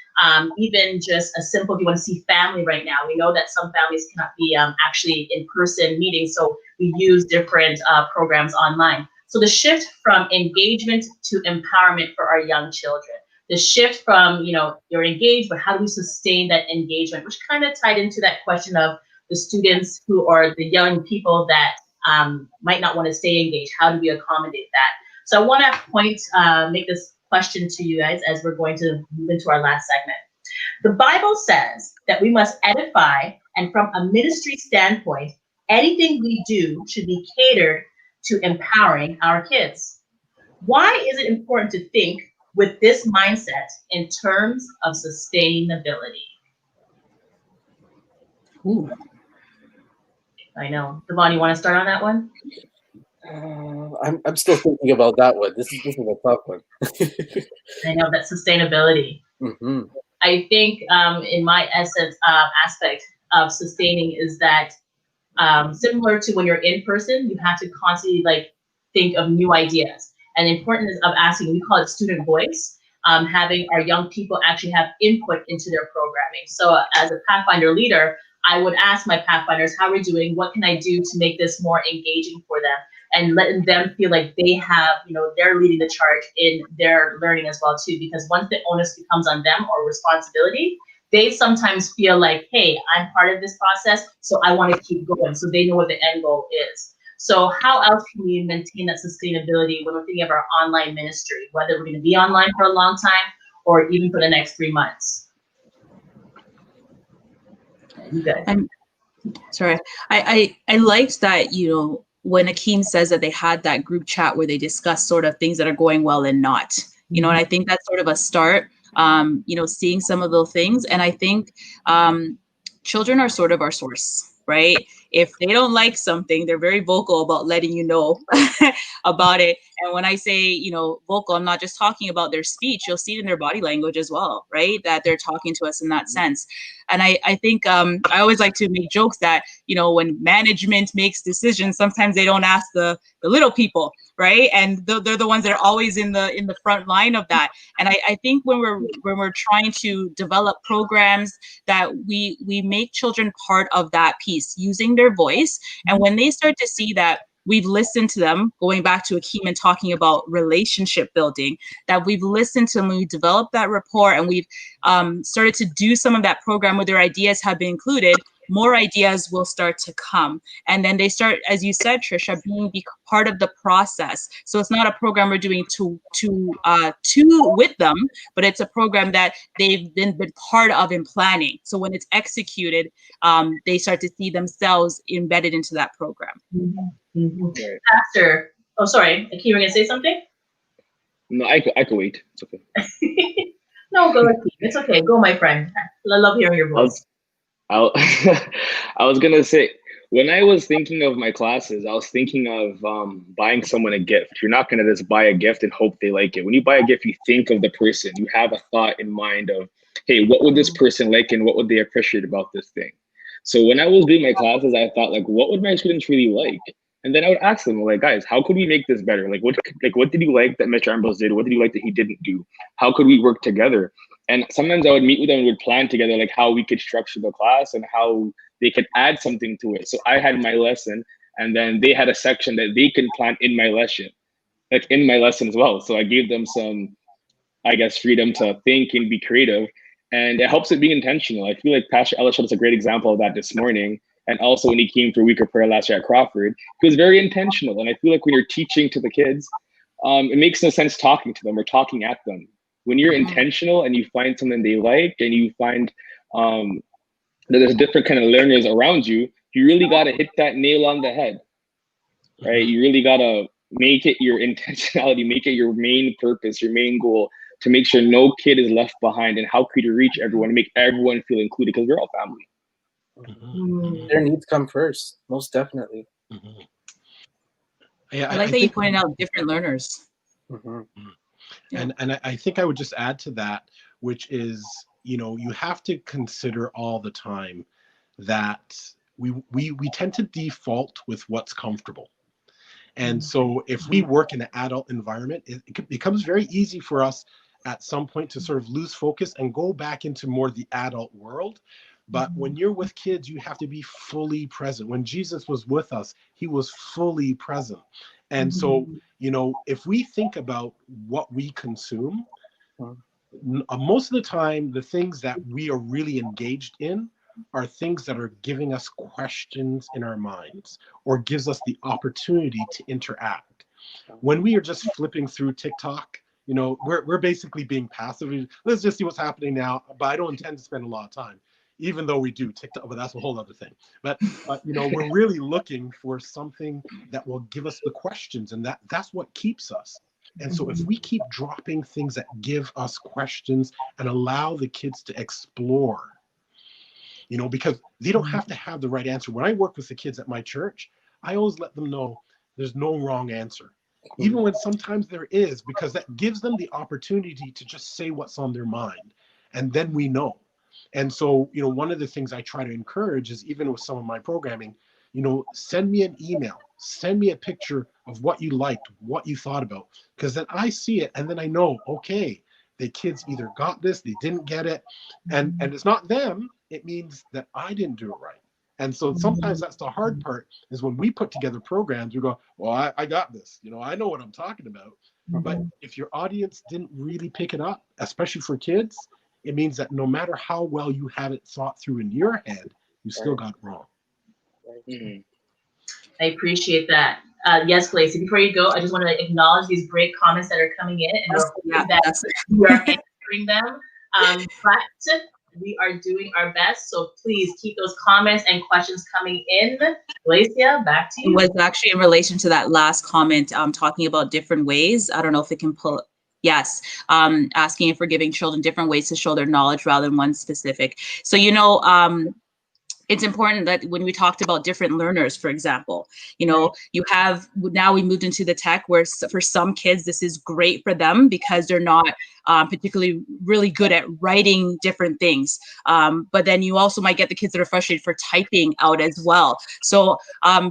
even just a simple, if you want to see family right now, we know that some families cannot be actually in-person meetings, so we use different programs online. So the shift from engagement to empowerment for our young children. The shift from, you're engaged, but how do we sustain that engagement? Which kind of tied into that question of the students who are the young people that might not want to stay engaged. How do we accommodate that? So I want to make this question to you guys as we're going to move into our last segment. The Bible says that we must edify, and from a ministry standpoint, anything we do should be catered to empowering our kids. Why is it important to think with this mindset in terms of sustainability? Ooh. I know. Devon, you want to start on that one? I'm still thinking about that one. This is a tough one. I know that sustainability. Mm-hmm. I think in my essence aspect of sustaining is that similar to when you're in person, you have to constantly think of new ideas. And the importance of asking, we call it student voice, having our young people actually have input into their programming. So as a Pathfinder leader, I would ask my Pathfinders, how are we doing? What can I do to make this more engaging for them? And letting them feel like they have, they're leading the charge in their learning as well too. Because once the onus becomes on them or responsibility, they sometimes feel like, hey, I'm part of this process, so I want to keep going. So they know what the end goal is. So how else can we maintain that sustainability when we're thinking of our online ministry, whether we're going to be online for a long time or even for the next 3 months? I'm sorry. I liked that, when Akeem says that they had that group chat where they discuss sort of things that are going well and not, and I think that's sort of a start, seeing some of those things. And I think children are sort of our source, right? If they don't like something, they're very vocal about letting you know about it. And when I say, vocal, I'm not just talking about their speech. You'll see it in their body language as well, right? That they're talking to us in that sense. And I think I always like to make jokes that, when management makes decisions, sometimes they don't ask the little people, right? And they're the ones that are always in the front line of that. And I think when we're trying to develop programs, that we make children part of that piece, using their voice. And when they start to see that we've listened to them, going back to Akeem and talking about relationship building, that we've listened to them, we developed that rapport, and we've started to do some of that program where their ideas have been included, more ideas will start to come. And then they start, as you said, Trisha, being part of the process. So it's not a program we're doing to with them, but it's a program that they've been part of in planning. So when it's executed, they start to see themselves embedded into that program. Mm-hmm. Mm-hmm. Pastor, oh, sorry, Akeem, you're going to say something? No, I could wait. It's okay. No, go ahead. It's okay. Go, my friend. I love hearing your voice. I was gonna say, when I was thinking of my classes, I was thinking of buying someone a gift. You're not gonna just buy a gift and hope they like it. When you buy a gift, you think of the person. You have a thought in mind of, hey, what would this person like and what would they appreciate about this thing? So when I was doing my classes, I thought, what would my students really like? And then I would ask them, like, guys, how could we make this better? Like, what did you like that Mr. Ambrose did? What did you like that he didn't do? How could we work together? And sometimes I would meet with them and would plan together, like, how we could structure the class and how they could add something to it. So I had my lesson, and then they had a section that they can plan in my lesson, like in my lesson as well. So I gave them some, I guess, freedom to think and be creative. And it helps it being intentional. I feel like Pastor Ellis showed us a great example of that this morning. And also when he came for week of prayer last year at Crawford, he was very intentional. And I feel like when you're teaching to the kids, it makes no sense talking to them or talking at them. When you're intentional and you find something they like, and you find that there's different kind of learners around you, you really got to hit that nail on the head, right? You really got to make it your intentionality, make it your main purpose, your main goal, to make sure no kid is left behind. And how could you reach everyone and make everyone feel included? Because we're all family. Their needs come first, most definitely. Yeah, I like that you pointed out different learners. And I think I would just add to that, which is, you know, you have to consider all the time that we tend to default with what's comfortable. And so if we work in an adult environment, it becomes very easy for us at some point to sort of lose focus and go back into more the adult world. But when you're with kids, you have to be fully present. When Jesus was with us, he was fully present. And so, you know, if we think about what we consume, most of the time, the things that we are really engaged in are things that are giving us questions in our minds or gives us the opportunity to interact. When we are just flipping through TikTok, you know, we're basically being passive. Let's just see what's happening now, but I don't intend to spend a lot of time, even though we do TikTok, but that's a whole other thing. But you know, we're really looking for something that will give us the questions, and that's what keeps us. And so if we keep dropping things that give us questions and allow the kids to explore, you know, because they don't have to have the right answer. When I work with the kids at my church, I always let them know there's no wrong answer, even when sometimes there is, because that gives them the opportunity to just say what's on their mind. And then we know. And so, you know, one of the things I try to encourage is, even with some of my programming, you know, send me an email, send me a picture of what you liked, what you thought about, because then I see it and then I know, okay, the kids either got this, they didn't get it. And it's not them, it means that I didn't do it right. And so sometimes that's the hard part, is when we put together programs, we go, well, I got this, you know, I know what I'm talking about. But if your audience didn't really pick it up, especially for kids, it means that no matter how well you have it thought through in your head, you still got it wrong. I appreciate that. Yes, Lacey, before you go, I just want to acknowledge these great comments that are coming in, and that we are answering them. But we are doing our best, so please keep those comments and questions coming in. Lacia, back to you. It was actually in relation to that last comment, talking about different ways. I don't know if it can pull. Yes, asking if we're giving children different ways to show their knowledge rather than one specific. So, you know, it's important that when we talked about different learners, for example, you know, you have, now we moved into the tech where for some kids, this is great for them because they're not particularly really good at writing different things. But then you also might get the kids that are frustrated for typing out as well. So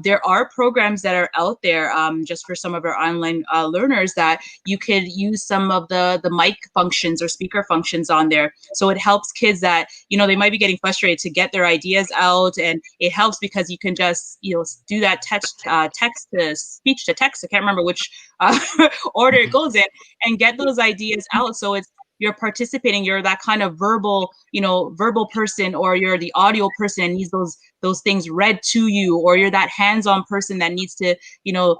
there are programs that are out there just for some of our online learners that you could use some of the mic functions or speaker functions on there. So it helps kids that, you know, they might be getting frustrated to get their ideas out, and it helps because you can just, you know, do that text to speech to text. I can't remember which order it goes in, and get those ideas out. So it's, you're participating, you're that kind of verbal person, or you're the audio person and needs those things read to you, or you're that hands-on person that needs to, you know,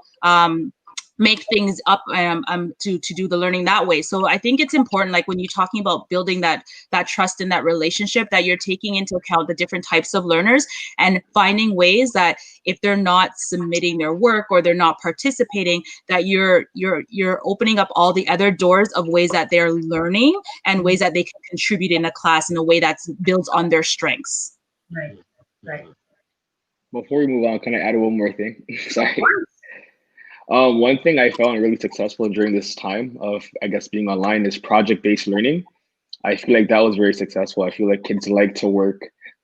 make things up to do the learning that way. So I think it's important, like when you're talking about building that trust in that relationship, that you're taking into account the different types of learners and finding ways that if they're not submitting their work or they're not participating, that you're opening up all the other doors of ways that they're learning and ways that they can contribute in a class in a way that builds on their strengths. Right. Before we move on, can I add one more thing? Sorry. One thing I found really successful during this time of, I guess, being online is project-based learning. I feel like that was very successful. I feel like kids like to work,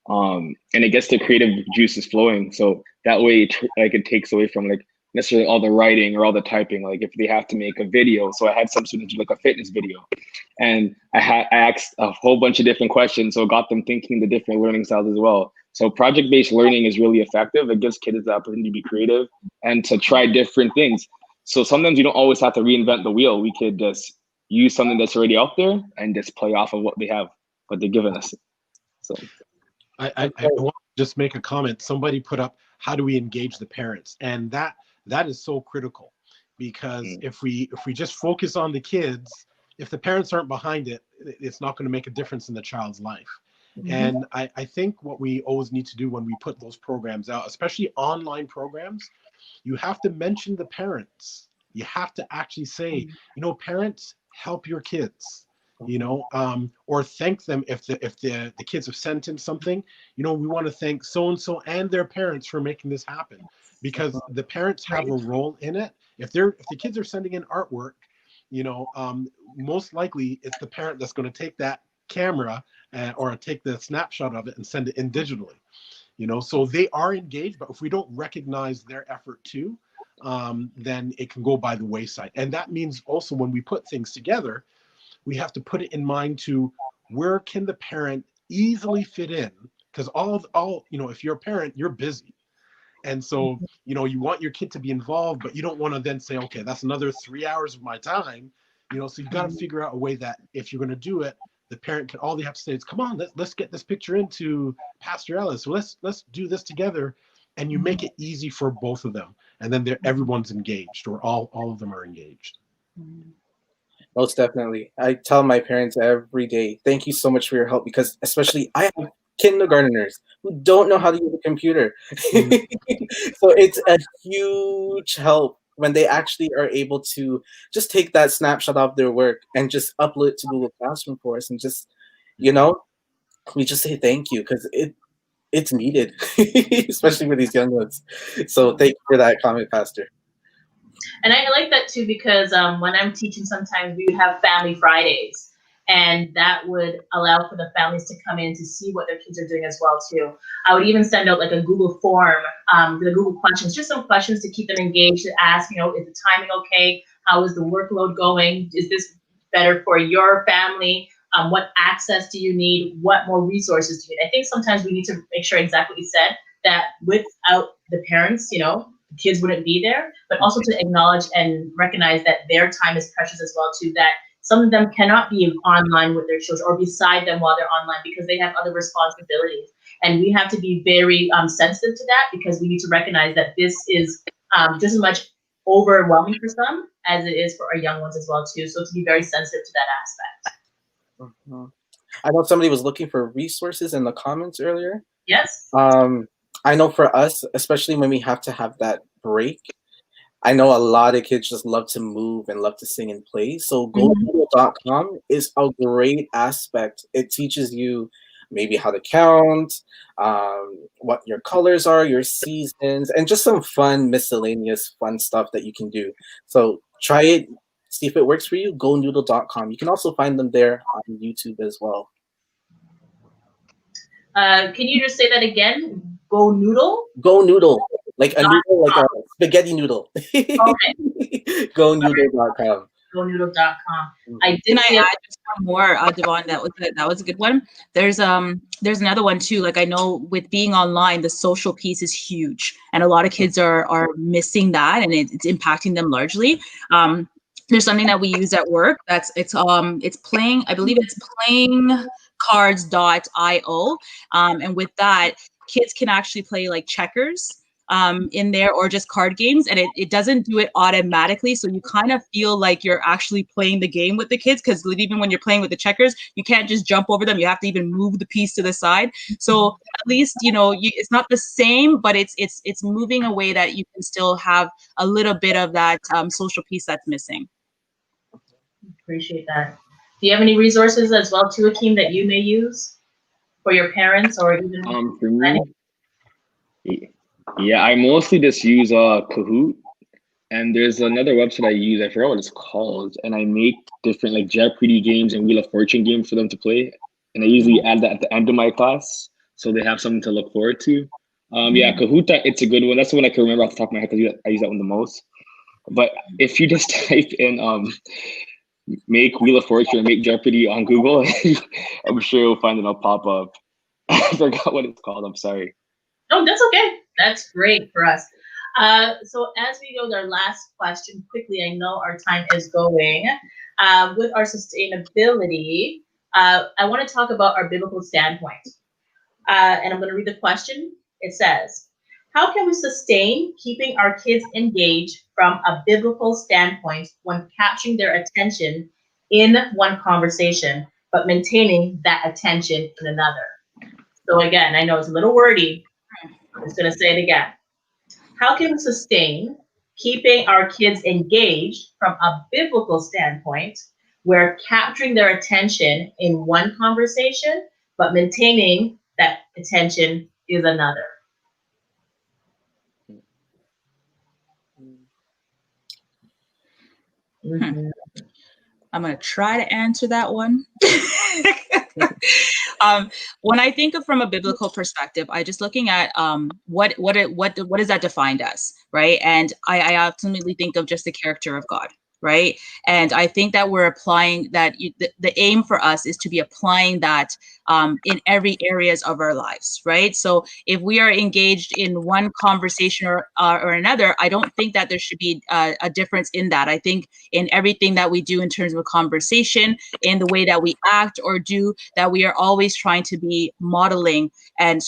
and it gets the creative juices flowing. So that way, it takes away from like necessarily all the writing or all the typing. Like if they have to make a video, so I had some students do like a fitness video, and I asked a whole bunch of different questions, so it got them thinking the different learning styles as well. So project-based learning is really effective. It gives kids the opportunity to be creative and to try different things. So sometimes you don't always have to reinvent the wheel. We could just use something that's already out there and just play off of what they have, what they're giving us. So I want to just make a comment. Somebody put up, how do we engage the parents? And that is so critical, because if we just focus on the kids, if the parents aren't behind it, it's not going to make a difference in the child's life. And I think what we always need to do when we put those programs out, especially online programs, you have to mention the parents. You have to actually say, parents, help your kids, or thank them if the kids have sent in something. We want to thank so-and-so and their parents for making this happen, because the parents have a role in it. If the kids are sending in artwork, most likely it's the parent that's going to take that camera or take the snapshot of it and send it in digitally. So they are engaged, but if we don't recognize their effort too, then it can go by the wayside. And that means also when we put things together, we have to put it in mind to where can the parent easily fit in, because all if you're a parent, you're busy. And so, you want your kid to be involved, but you don't want to then say, okay, that's another 3 hours of my time. So you've got to figure out a way that if you're going to do it, the parent can, all they have to say is, come on, let's get this picture into Pastor Ellis. So let's do this together. And you make it easy for both of them. And then everyone's engaged, or all of them are engaged. Most definitely. I tell my parents every day, thank you so much for your help, because especially I have kindergarteners who don't know how to use a computer. So it's a huge help when they actually are able to just take that snapshot of their work and just upload it to Google Classroom for us, and just, we just say thank you, because it's needed, especially for these young ones. So thank you for that comment, Pastor. And I like that too, because when I'm teaching, sometimes we would have family Fridays, and that would allow for the families to come in to see what their kids are doing as well too. I would even send out like a Google form, the Google questions, just some questions to keep them engaged, to ask, is the timing okay? How is the workload going? Is this better for your family? What access do you need? What more resources do you need? I think sometimes we need to make sure, exactly what you said, that without the parents, the kids wouldn't be there, but also to acknowledge and recognize that their time is precious as well too, that some of them cannot be online with their children or beside them while they're online because they have other responsibilities. And we have to be very sensitive to that, because we need to recognize that this is just as much overwhelming for some as it is for our young ones as well too. So to be very sensitive to that aspect. I know somebody was looking for resources in the comments earlier. Yes. I know for us, especially when we have to have that break, I know a lot of kids just love to move and love to sing and play. So GoGoogle.com is a great aspect. It teaches you maybe how to count, what your colors are, your seasons, and just some fun, miscellaneous fun stuff that you can do. So try it, see if it works for you. GoNoodle.com. You can also find them there on YouTube as well. Can you just say that again? Go Noodle? Go Noodle. Like a noodle, like a spaghetti noodle. Okay. GoNoodle.com. GoNoodle.com. I did. Can I add just one more, Devon? That was a good one. There's another one too. Like, I know with being online, the social piece is huge, and a lot of kids are missing that, and it's impacting them largely. There's something that we use at work it's playing. I believe it's playingcards.io, and with that, kids can actually play like checkers in there, or just card games, and it doesn't do it automatically, so you kind of feel like you're actually playing the game with the kids, because even when you're playing with the checkers, you can't just jump over them, you have to even move the piece to the side. So at least it's not the same, but it's moving a way that you can still have a little bit of that social piece that's missing. Appreciate that. Do you have any resources as well too, Akeem, that you may use for your parents, or even for me? Yeah, I mostly just use Kahoot, and there's another website I use. I forgot what it's called, and I make different like Jeopardy games and Wheel of Fortune games for them to play, and I usually add that at the end of my class, so they have something to look forward to. Yeah, Kahoota, it's a good one. That's the one I can remember off the top of my head because I use that one the most. But if you just type in make Wheel of Fortune or make Jeopardy on Google, I'm sure you'll find it. I'll pop up. I forgot what it's called. I'm sorry. Oh, that's okay. That's great for us. So as we go to our last question quickly, I know our time is going. With our sustainability, I want to talk about our biblical standpoint. And I'm going to read the question. It says, how can we sustain keeping our kids engaged from a biblical standpoint when capturing their attention in one conversation, but maintaining that attention in another? So again, I know it's a little wordy. I'm just going to say it again. How can we sustain keeping our kids engaged from a biblical standpoint where capturing their attention in one conversation, but maintaining that attention is another? Mm-hmm. I'm going to try to answer that one. When I think of from a biblical perspective, I just looking at what is that defined as, right? And I ultimately think of just the character of God, right? And I think that we're applying that. The aim for us is to be applying that in every areas of our lives, right? So if we are engaged in one conversation or another, I don't think that there should be a difference in that. I think in everything that we do in terms of a conversation, in the way that we act or do, that we are always trying to be modeling and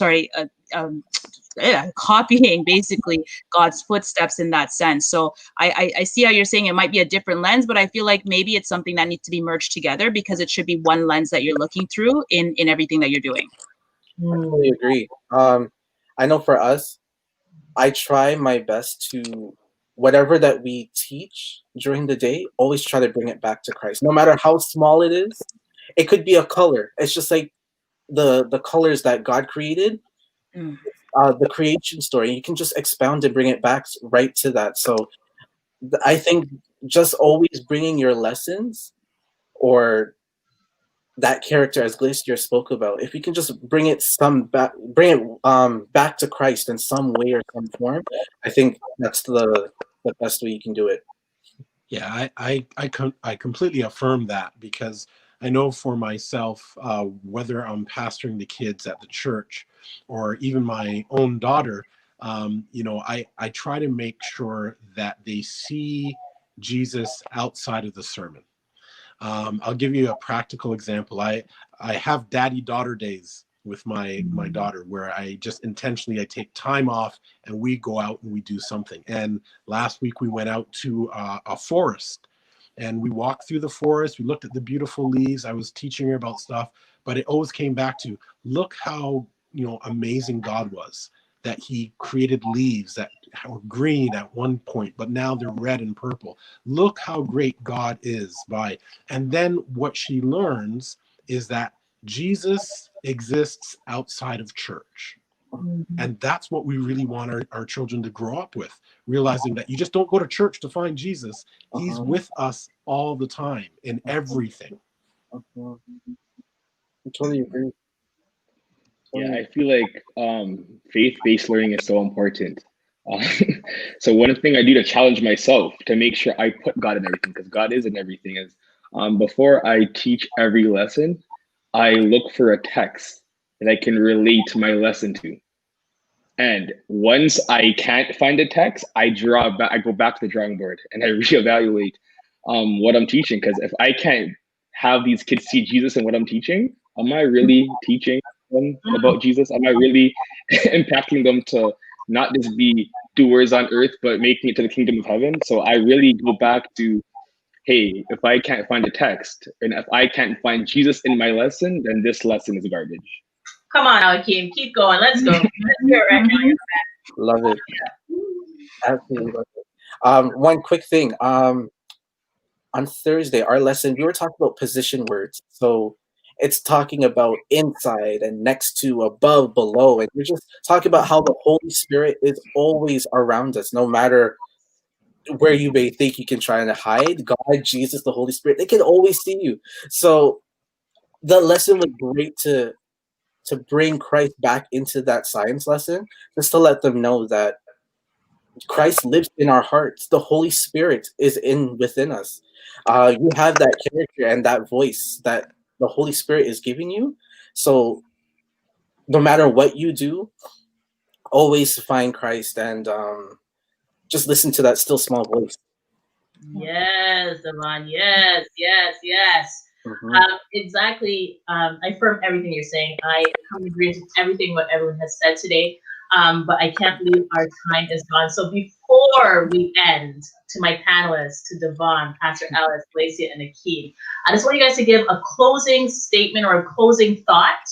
copying basically God's footsteps in that sense. So I see how you're saying it might be a different lens, but I feel like maybe it's something that needs to be merged together because it should be one lens that you're looking through in everything that you're doing. I totally agree. I know for us, I try my best to whatever that we teach during the day, always try to bring it back to Christ. No matter how small it is, it could be a color. It's just like the colors that God created, the creation story. You can just expound and bring it back right to that. So I think just always bringing your lessons or that character, as Glacier spoke about, if we can just bring it back to Christ in some way or some form, I think that's the best way you can do it. Yeah, I completely affirm that because I know for myself, whether I'm pastoring the kids at the church or even my own daughter, I try to make sure that they see Jesus outside of the sermon. I'll give you a practical example. I have daddy-daughter days with my daughter where I just intentionally I take time off and we go out and we do something. And last week we went out to a forest and we walked through the forest. We looked at the beautiful leaves. I was teaching her about stuff, but it always came back to look how amazing God was, that he created leaves that were green at one point, but now they're red and purple. Look how great God is and then what she learns is that Jesus exists outside of church. And that's what we really want our children to grow up with, realizing that you just don't go to church to find Jesus. He's with us all the time in everything. I totally agree. Yeah, I feel like faith-based learning is so important. So one thing I do to challenge myself to make sure I put God in everything, because God is in everything, is before I teach every lesson, I look for a text that I can relate my lesson to. And once I can't find a text, I go back to the drawing board and I reevaluate what I'm teaching. Because if I can't have these kids see Jesus in what I'm teaching, am I really teaching them about Jesus? Am I really impacting them to not just be doers on earth, but making it to the kingdom of heaven? So I really go back to, hey, if I can't find a text and if I can't find Jesus in my lesson, then this lesson is garbage. Come on, Akeem, keep going. Let's go. Let's do it right now. Love it. Absolutely love it. One quick thing. On Thursday, our lesson, we were talking about position words. So it's talking about inside and next to, above, below. And we're just talking about how the Holy Spirit is always around us, no matter where you may think you can try to hide. God, Jesus, the Holy Spirit, they can always see you. So the lesson was great to to bring Christ back into that science lesson, just to let them know that Christ lives in our hearts. The Holy Spirit is in within us. You have that character and that voice that the Holy Spirit is giving you. So no matter what you do, always find Christ and just listen to that still small voice. Yes, Devon. Yes, yes, yes. Exactly. I affirm everything you're saying. I come in agreement with everything what everyone has said today. But I can't believe our time is gone. So before we end, to my panelists, to Devon, Pastor Ellis, Glacia, and Akeem, I just want you guys to give a closing statement or a closing thought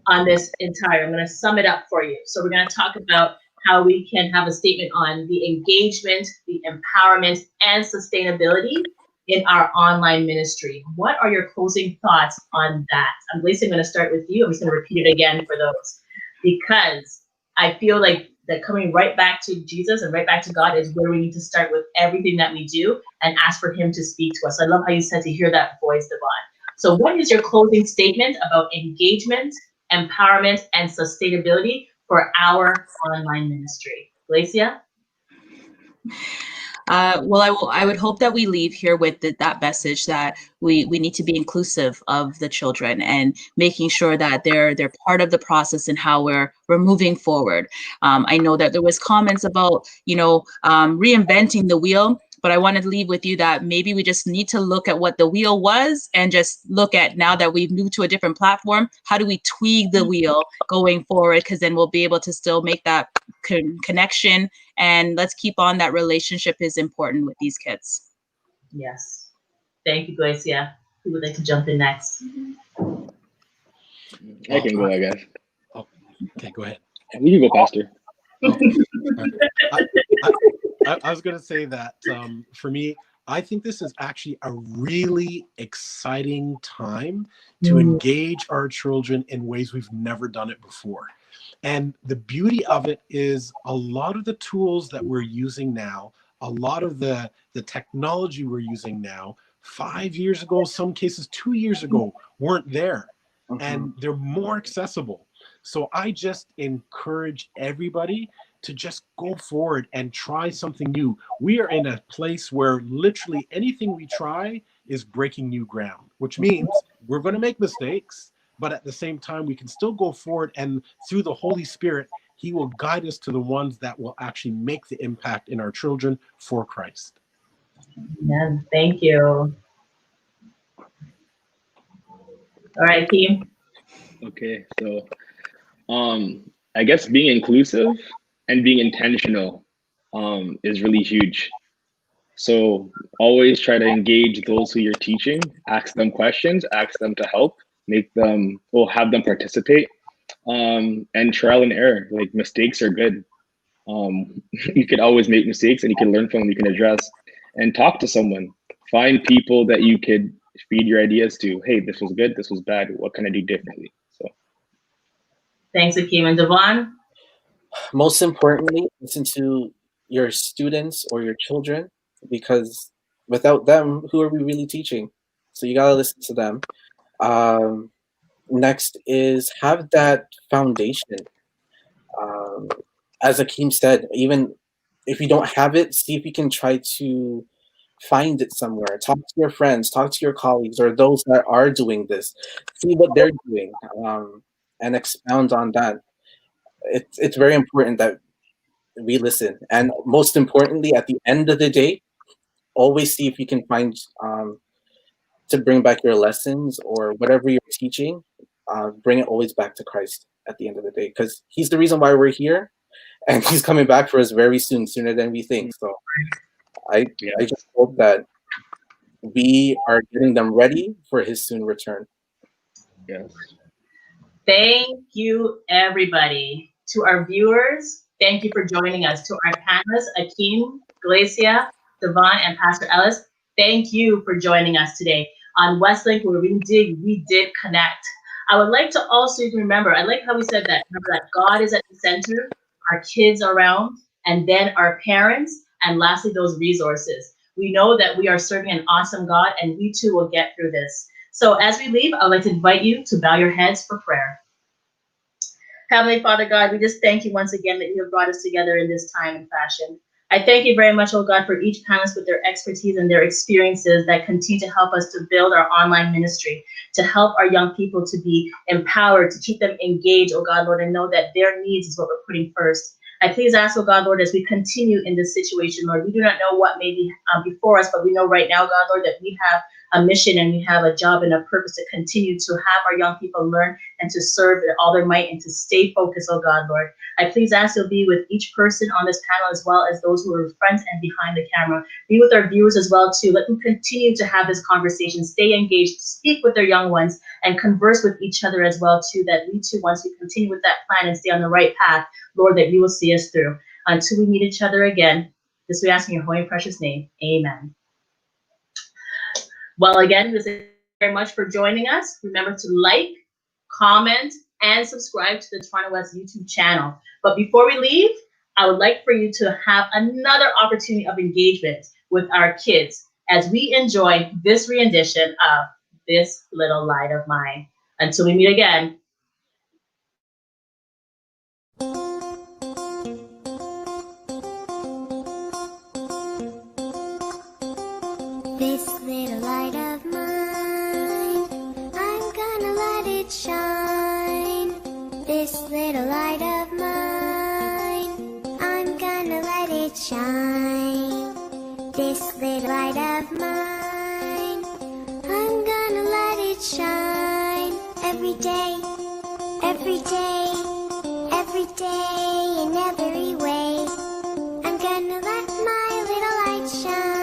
on this entire. I'm going to sum it up for you. So we're going to talk about how we can have a statement on the engagement, the empowerment, and sustainability in our online ministry. What are your closing thoughts on that? I'm going to start with you. I'm just going to repeat it again for those, because I feel like that coming right back to Jesus and right back to God is where we need to start with everything that we do and ask for him to speak to us. I love how you said to hear that voice, Devon. So what is your closing statement about engagement, empowerment, and sustainability for our online ministry? Glacia? Well, I would hope that we leave here with that message that we need to be inclusive of the children and making sure that they're part of the process and how we're moving forward. I know that there was comments about reinventing the wheel, but I wanted to leave with you that maybe we just need to look at what the wheel was and just look at, now that we've moved to a different platform, how do we tweak the wheel going forward? Because then we'll be able to still make that connection, and let's keep on that relationship is important with these kids. Yes. Thank you, Glacia. Who would like to jump in next? I can go, I guess. Oh, okay, go ahead. You can go, Pastor. I was going to say that for me, I think this is actually a really exciting time to engage our children in ways we've never done it before. And the beauty of it is a lot of the tools that we're using now, a lot of the technology we're using now, 5 years ago, some cases 2 years ago, weren't there. And they're more accessible. So I just encourage everybody to just go forward and try something new. We are in a place where literally anything we try is breaking new ground, which means we're going to make mistakes, but at the same time, we can still go forward, and through the Holy Spirit, he will guide us to the ones that will actually make the impact in our children for Christ. Yeah, thank you. All right, team. Okay, so I guess being inclusive and being intentional is really huge. So always try to engage those who you're teaching, ask them questions, ask them to help, have them participate, and trial and error. Like, mistakes are good. You could always make mistakes and you can learn from them, you can address, and talk to someone. Find people that you could feed your ideas to. Hey, this was good, this was bad, what can I do differently? So thanks, Akeem. And Devon? Most importantly, listen to your students or your children, because without them, who are we really teaching? So you gotta listen to them. Next is have that foundation. As Akeem said, even if you don't have it, see if you can try to find it somewhere. Talk to your friends, talk to your colleagues, or those that are doing this. See what they're doing, and expound on that. It's very important that we listen, and most importantly, at the end of the day, always see if you can find to bring back your lessons or whatever you're teaching. Bring it always back to Christ at the end of the day, because he's the reason why we're here, and he's coming back for us very soon, sooner than we think. So I just hope that we are getting them ready for his soon return. yes. Thank you, everybody. To our viewers, thank you for joining us. To our panelists, Akeem, Glacia, Devon, and Pastor Ellis, thank you for joining us today on WestLink, where we did connect. I would like to also remember, I like how we said that, remember that God is at the center, our kids around, and then our parents, and lastly, those resources. We know that we are serving an awesome God, and we too will get through this. So as we leave, I'd like to invite you to bow your heads for prayer. Heavenly Father God, we just thank you once again that you have brought us together in this time and fashion. I thank you very much, oh God, for each panelist with their expertise and their experiences that continue to help us to build our online ministry, to help our young people to be empowered, to keep them engaged, oh God, Lord, and know that their needs is what we're putting first. I please ask, oh God, Lord, as we continue in this situation, Lord, we do not know what may be before us, but we know right now, God, Lord, that we have a mission and we have a job and a purpose to continue to have our young people learn and to serve in all their might and to stay focused, oh God, Lord. I please ask you'll be with each person on this panel as well as those who are front and behind the camera. Be with our viewers as well too. Let them continue to have this conversation, stay engaged, speak with their young ones, and converse with each other as well too, that we too, once we continue with that plan and stay on the right path, Lord, that you will see us through. Until we meet each other again, this we ask in your holy and precious name. Amen. Well, again, thank you very much for joining us. Remember to like, comment, and subscribe to the Toronto West YouTube channel. But before we leave, I would like for you to have another opportunity of engagement with our kids as we enjoy this rendition of This Little Light of Mine. Until we meet again. This little light of mine, I'm gonna let it shine. This little light of mine, I'm gonna let it shine. This little light of mine, I'm gonna let it shine. Every day, every day, every day, in every way, I'm gonna let my little light shine.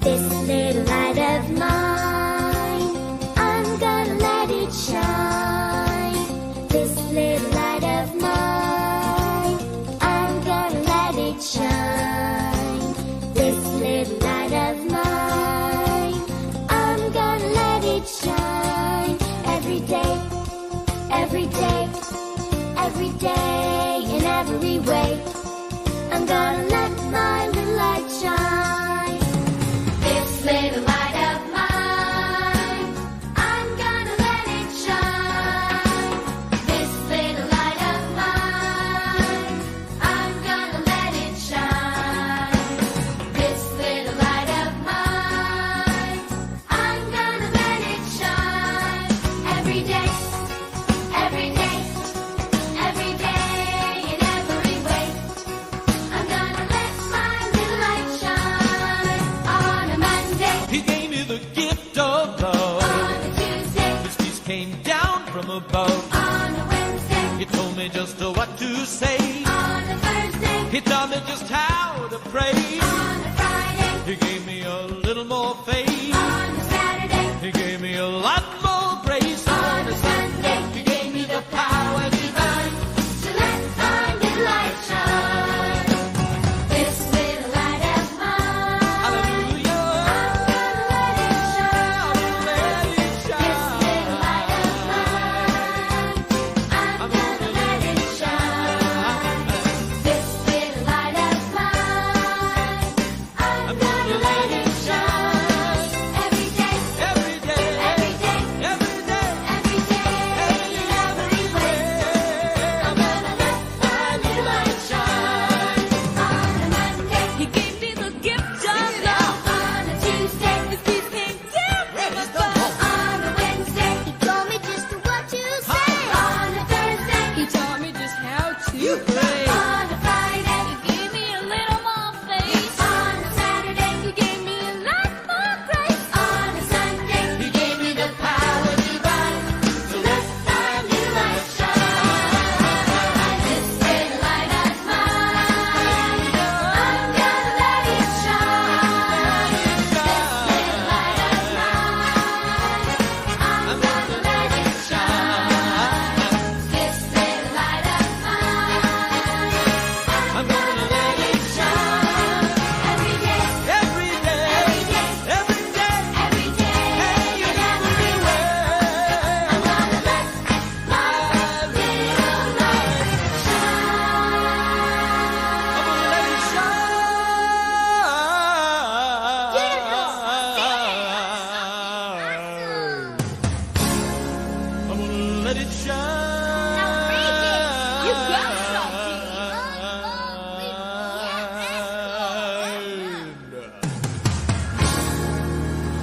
This little light of mine, I'm gonna let it shine. This little light of mine, I'm gonna let it shine. This little light of mine, I'm gonna let it shine. Every day, every day, every day, in every way, I'm gonna let my little light shine. This little light of mine, I'm gonna let it shine. This little light of mine, I'm gonna let it shine. This little light of mine, I'm gonna let it shine. Every day, every day, every day, in every way, I'm gonna let my little light shine. On a Monday, He gave me the gift of love. on a Tuesday, His peace came down from above. on a Wednesday, He told me just what to say. on a Thursday, He taught me just how to pray. on a Friday, He gave me a little more faith. on a Saturday, He gave me a lot more grace. on a Sunday, He gave me the power divine. to let my little light shine. This little light of mine, Hallelujah. I'm gonna let it shine. Let it This little light of mine, I'm gonna let it shine. This little light of mine, I'm gonna let it shine.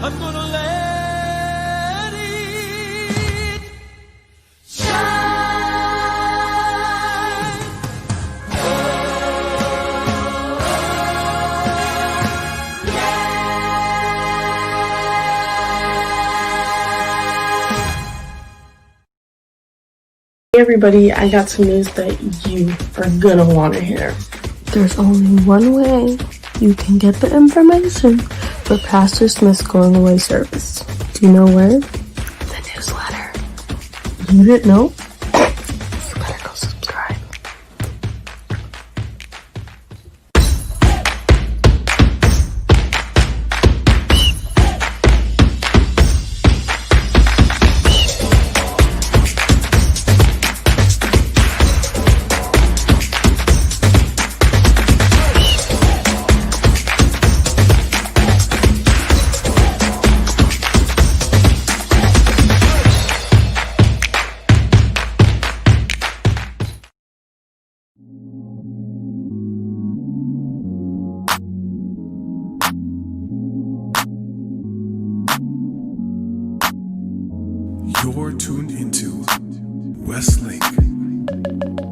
I'm gonna let it shine. Hey everybody, I got some news that you are gonna want to hear. There's only one way you can get the information for Pastor Smith's going away service. Do you know where? The newsletter. You didn't know? You better go subscribe. You're tuned into WestLINK.